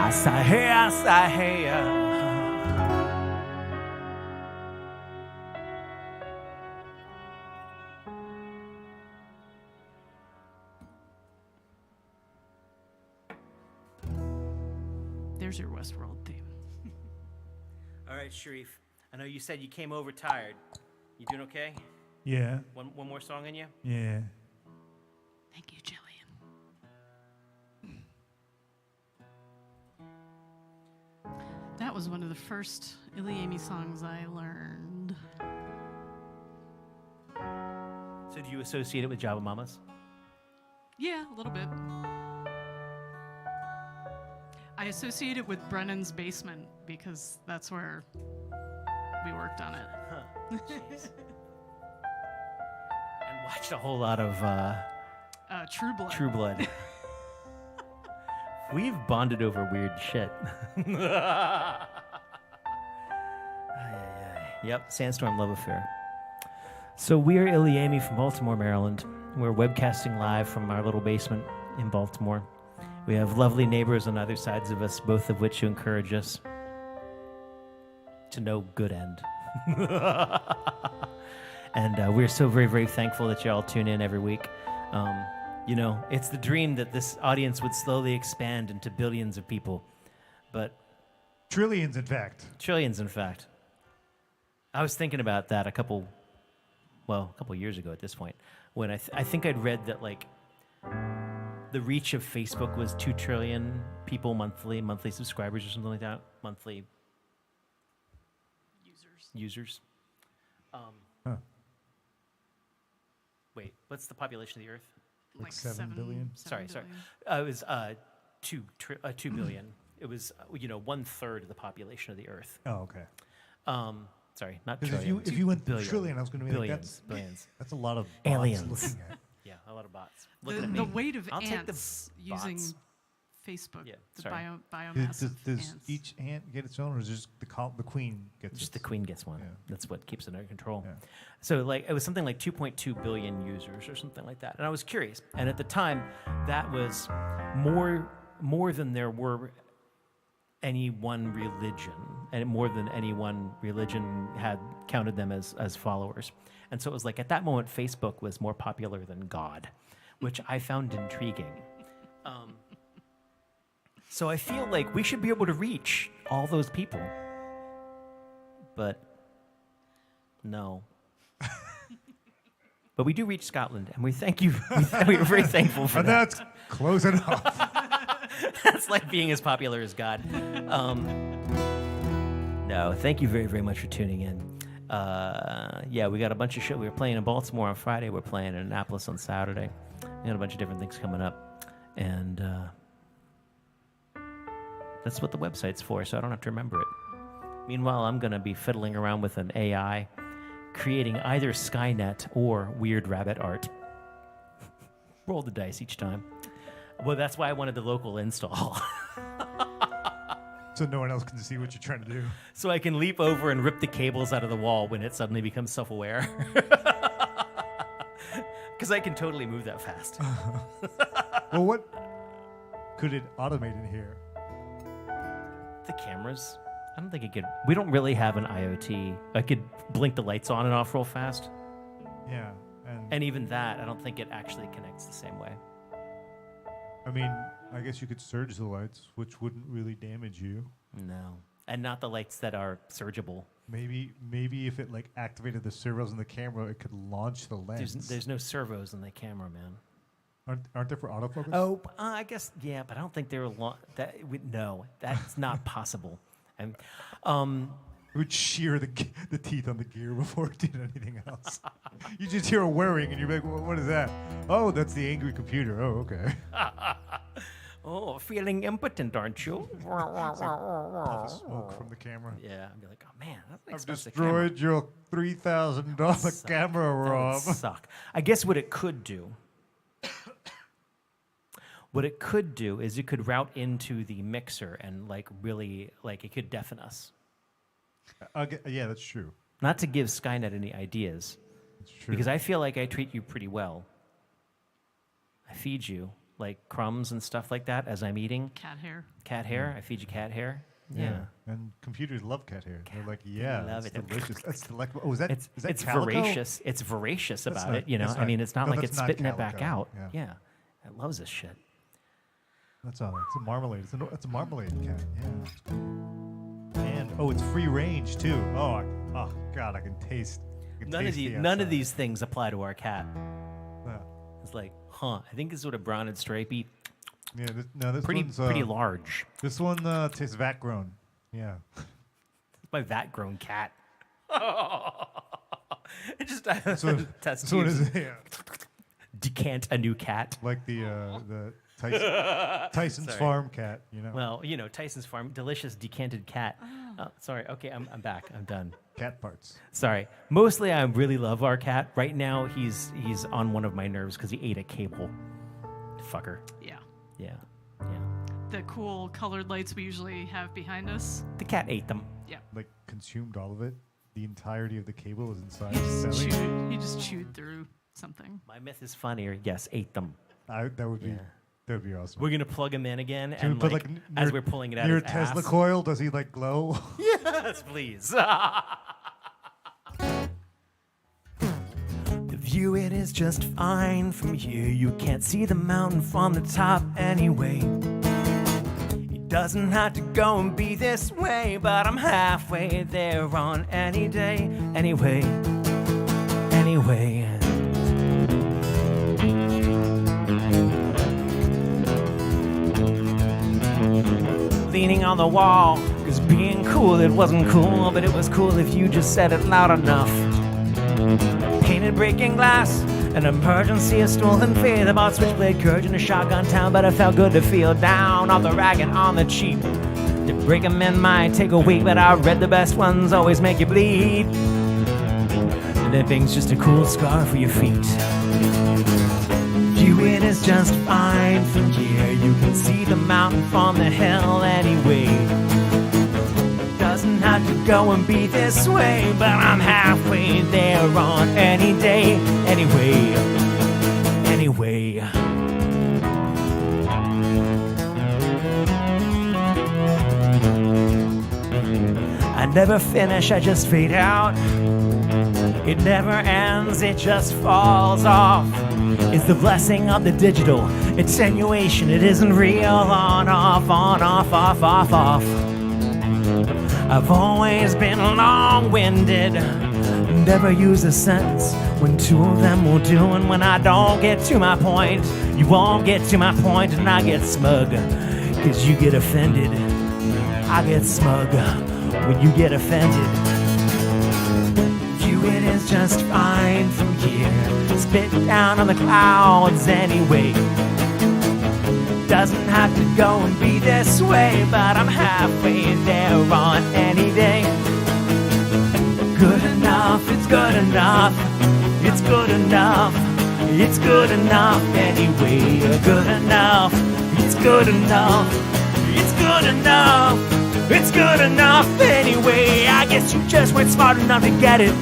Sahia, Sahia.
There's your Westworld theme.
All right, Sharif. I know you said you came over tired. You doing okay?
Yeah.
One more song in you?
Yeah.
Thank you, Jillian. That was one of the first Iliami songs I learned.
So do you associate it with Java Mamas?
Yeah, a little bit. I associate it with Brennan's basement because that's where we worked on it.
Huh. Jeez. And watched a whole lot of
True Blood.
True Blood. We've bonded over weird shit. Yep, Sandstorm Love Affair. So we are Iliami from Baltimore, Maryland. We're webcasting live from our little basement in Baltimore. We have lovely neighbors on either sides of us, both of which encourage us to no good end. And we're so very, very thankful that y'all tune in every week. You know, it's the dream that this audience would slowly expand into billions of people, but
Trillions, in fact.
trillions, in fact. I was thinking about that a couple years ago at this point, when I think I'd read that like the reach of Facebook was 2 trillion people monthly subscribers or something like that, monthly users.
Huh.
Wait, what's the population of the Earth?
Like 7 billion?
Sorry.
billion.
It was 2 billion. It was 1/3 of the population of the Earth.
Oh, okay.
Sorry, not
Because
trillion.
if you went
billion.
trillion, I was going to be
Billions,
like,
billions.
that's a lot of bots
Aliens.
looking at.
Yeah, a lot of bots.
The,
Looking at
the
me.
weight of
I'll take the
ants using
bots.
Facebook.
Yeah,
the
sorry.
biomass of
Does
ants.
each ant get its own, or is just the queen gets
Just the
its?
queen gets one.
Yeah.
That's what keeps it under control.
Yeah.
So like it was something like 2.2 billion users or something like that. And I was curious. And at the time, that was more than there were any one religion, and more than any one religion had counted them as followers. And so it was like at that moment, Facebook was more popular than God, which I found intriguing. So I feel like we should be able to reach all those people. But no. But we do reach Scotland, and we thank you. We're very thankful for
And
that.
that's closing off.
That's like being as popular as God. No, thank you very, very much for tuning in. Yeah, we got a bunch of shit. We were playing in Baltimore on Friday. We're playing in Annapolis on Saturday. We got a bunch of different things coming up. And that's what the website's for, so I don't have to remember it. Meanwhile, I'm going to be fiddling around with an AI, creating either Skynet or weird rabbit art. Roll the dice each time. Well, that's why I wanted the local install.
So no one else can see what you're trying to do.
So I can leap over and rip the cables out of the wall when it suddenly becomes self-aware. Because I can totally move that fast.
Well, what could it automate in here?
The cameras. I don't think it could. We don't really have an IoT. I could blink the lights on and off real fast.
Yeah,
And even that, I don't think it actually connects the same way.
I mean, I guess you could surge the lights, which wouldn't really damage you.
No. And not the lights that are surgible.
Maybe if it like activated the servos in the camera, it could launch the lens.
There's no servos in the camera, man.
Aren't there for autofocus?
Oh, I guess, yeah, but I don't think they're no, that's not possible. And,
It would shear the teeth on the gear before it did anything else. You just hear a whirring, and you're like, well, "What is that?" Oh, that's the angry computer. Oh, okay.
oh, feeling impotent, aren't you?
Puff of smoke from the camera.
Yeah, I'd be like, oh man, that's an
I've
expensive
destroyed your $3,000 camera,
camera. That
Rob.
would suck. I guess what it could do. What it could do is it could route into the mixer and like really like it could deafen us.
Yeah, that's true.
Not to give Skynet any ideas,
That's true.
because I feel like I treat you pretty well. I feed you like crumbs and stuff like that as I'm eating.
Cat hair.
Cat hair. I feed you cat hair. Yeah.
And computers love cat hair. They're like, yeah,
love
that's
it.
delicious. That's delectable. Oh, is that
It's
calico?
voracious. It's voracious
That's
about
not-
it. You know,
that's
I
not-
mean, it's not
no,
like
that's
it's
not
spitting it back
calico.
out.
Yeah.
Yeah. It loves this shit.
That's all. It's a marmalade. It's a marmalade cat. Yeah. And it's free range too. Oh God, I can taste.
None of these things apply to our cat.
Yeah.
It's like, I think it's sort of brown and stripey.
Yeah. This
Pretty
one's
pretty large.
This one tastes vat grown. Yeah.
It's my vat grown cat. It just
So
test
this one
tubes.
is
Decant a new cat.
like the Tyson's
Sorry.
farm cat. You know.
Well, you know, Tyson's Farm, delicious decanted cat. Oh, sorry. Okay, I'm back. I'm done.
Cat parts.
Sorry. Mostly, I really love our cat. Right now, he's on one of my nerves because he ate a cable. Fucker.
Yeah.
Yeah.
The cool colored lights we usually have behind us.
The cat ate them.
Yeah.
Like consumed all of it. The entirety of the cable was inside
He
his
just
belly.
chewed. He just chewed through something.
My myth is funnier. Yes, ate them.
That would be
Yeah.
that would be awesome.
We're gonna plug him in again,
Can we
and
put,
like, as we're pulling it out
near
of his
Tesla
ass.
coil, does he like glow?
Yes, please. The view it is just fine from here. You can't see the mountain from the top anyway. It Doesn't have to go and be this way, but I'm halfway there on any day. Anyway. Leaning on the wall, 'cause being cool, it wasn't cool, but it was cool if you just said it loud enough. Painted breaking glass, an emergency, a stolen faith, about switchblade courage in a shotgun town, but it felt good to feel down off the rag and on the cheap. To break 'em in might take a week, but I read the best ones always make you bleed. Living's just a cool scar for your feet. Viewing is just fine from here. You can see the mountain from the hill anyway. Doesn't have to go and be this way, but I'm halfway there on any day. Anyway. I never finish, I just fade out. It never ends, it just falls off. It's the blessing of the digital attenuation. It isn't real, on, off, off. I've always been long-winded. Never use a sentence when two of them will do. And when I don't get to my point, you won't get to my point, and I get smug, 'cause you get offended. I get smug when you get offended. It is just fine from here. Spit down on the clouds anyway. Doesn't have to go and be this way, but I'm halfway there on any day. Good enough, it's good enough. It's good enough. It's good enough anyway. Good enough. It's good enough. It's good enough. It's good enough anyway. I guess you just weren't smart enough to get it.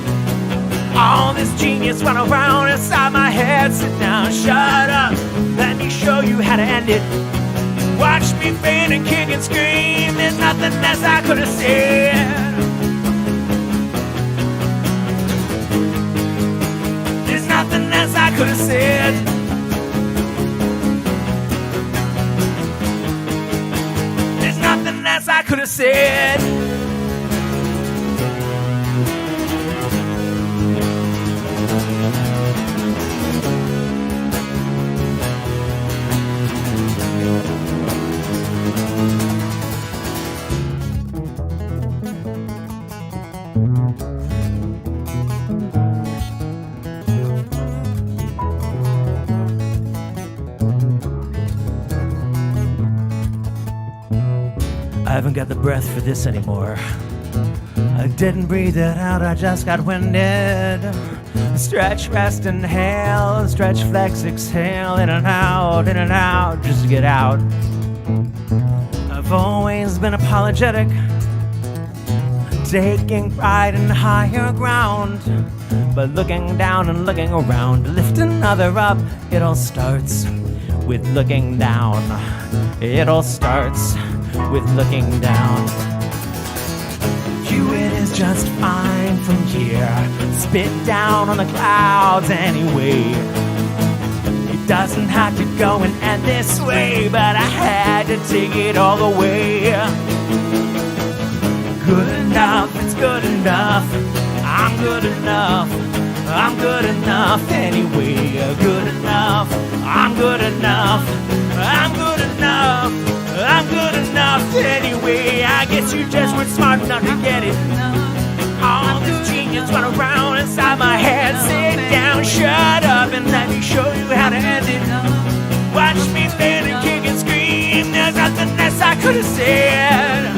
All this genius run around inside my head. Sit down, shut up. Let me show you how to end it. Watch me faint and kick and scream. There's nothing less I could have said. There's nothing less I could have said. There's nothing less I could have said. I haven't got the breath for this anymore. I didn't breathe it out, I just got winded. Stretch, rest, inhale. Stretch, flex, exhale. In and out, just to get out. I've always been apologetic, taking pride in higher ground. But looking down and looking around, lift another up. It all starts with looking down. It all starts with looking down. It is just fine from here. Spit down on the clouds anyway. It doesn't have to go and end this way, but I had to take it all the way. Good enough, it's good enough. I'm good enough. I'm good enough anyway. Good enough. I'm good enough. I'm good enough. I'm good enough anyway. I guess you just weren't smart enough to get it. All this genius run around inside my head. Sit down, shut up, and let me show you how to end it. Watch me fail and kick and scream. There's nothing less I could have said.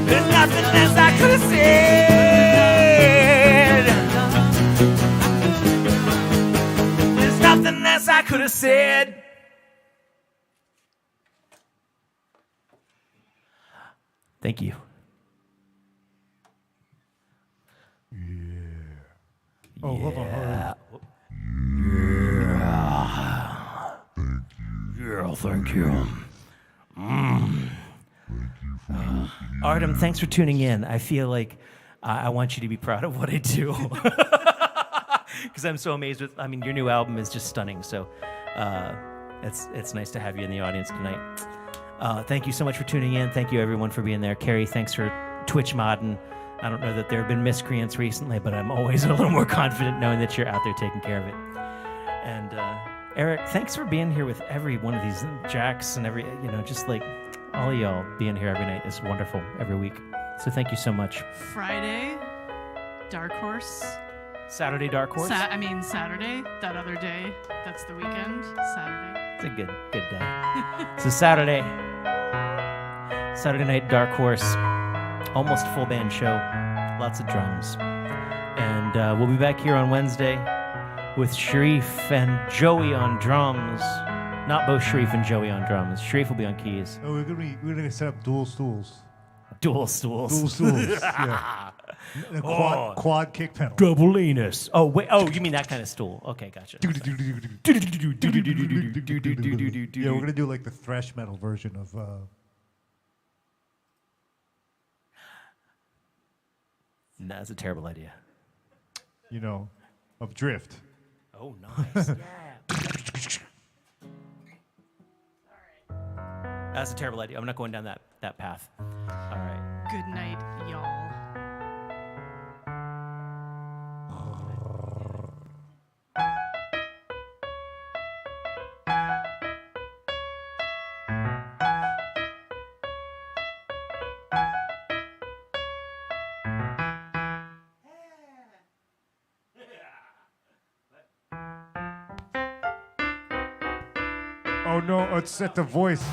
There's nothing less I could have said. There's nothing less I could have said. Thank you.
Oh, hold on.
Yeah, thank you. Artem, thanks for tuning in. I feel like I want you to be proud of what I do. Because I'm so amazed with, your new album is just stunning. So It's nice to have you in the audience tonight. Thank you so much for tuning in. Thank you, everyone, for being there. Carrie, thanks for Twitch modding. I don't know that there have been miscreants recently, but I'm always a little more confident knowing that you're out there taking care of it. And Eric, thanks for being here with every one of these Jacks and just like all of y'all being here every night is wonderful every week. So thank you so much.
Friday, Dark Horse.
Saturday, Dark Horse.
Saturday, that other day. That's the weekend. Saturday.
It's a good day. So Saturday night, Dark Horse, almost full band show, lots of drums. And we'll be back here on Wednesday with Sharif and Joey on drums. Not both Sharif and Joey on drums. Sharif will be on keys.
Oh, we're gonna set up dual stools.
Dual stools.
Dual stools. Yeah. A quad kick pedal.
Double anus. Oh, wait. Oh, you mean that kind of stool. Okay, gotcha.
Yeah, we're gonna do like the thrash metal version of.
No, that's a terrible idea.
Of drift.
Oh, nice. Yeah. That's a terrible idea. I'm not going down that path. All right.
Good night, y'all.
Oh no, let's set the voice.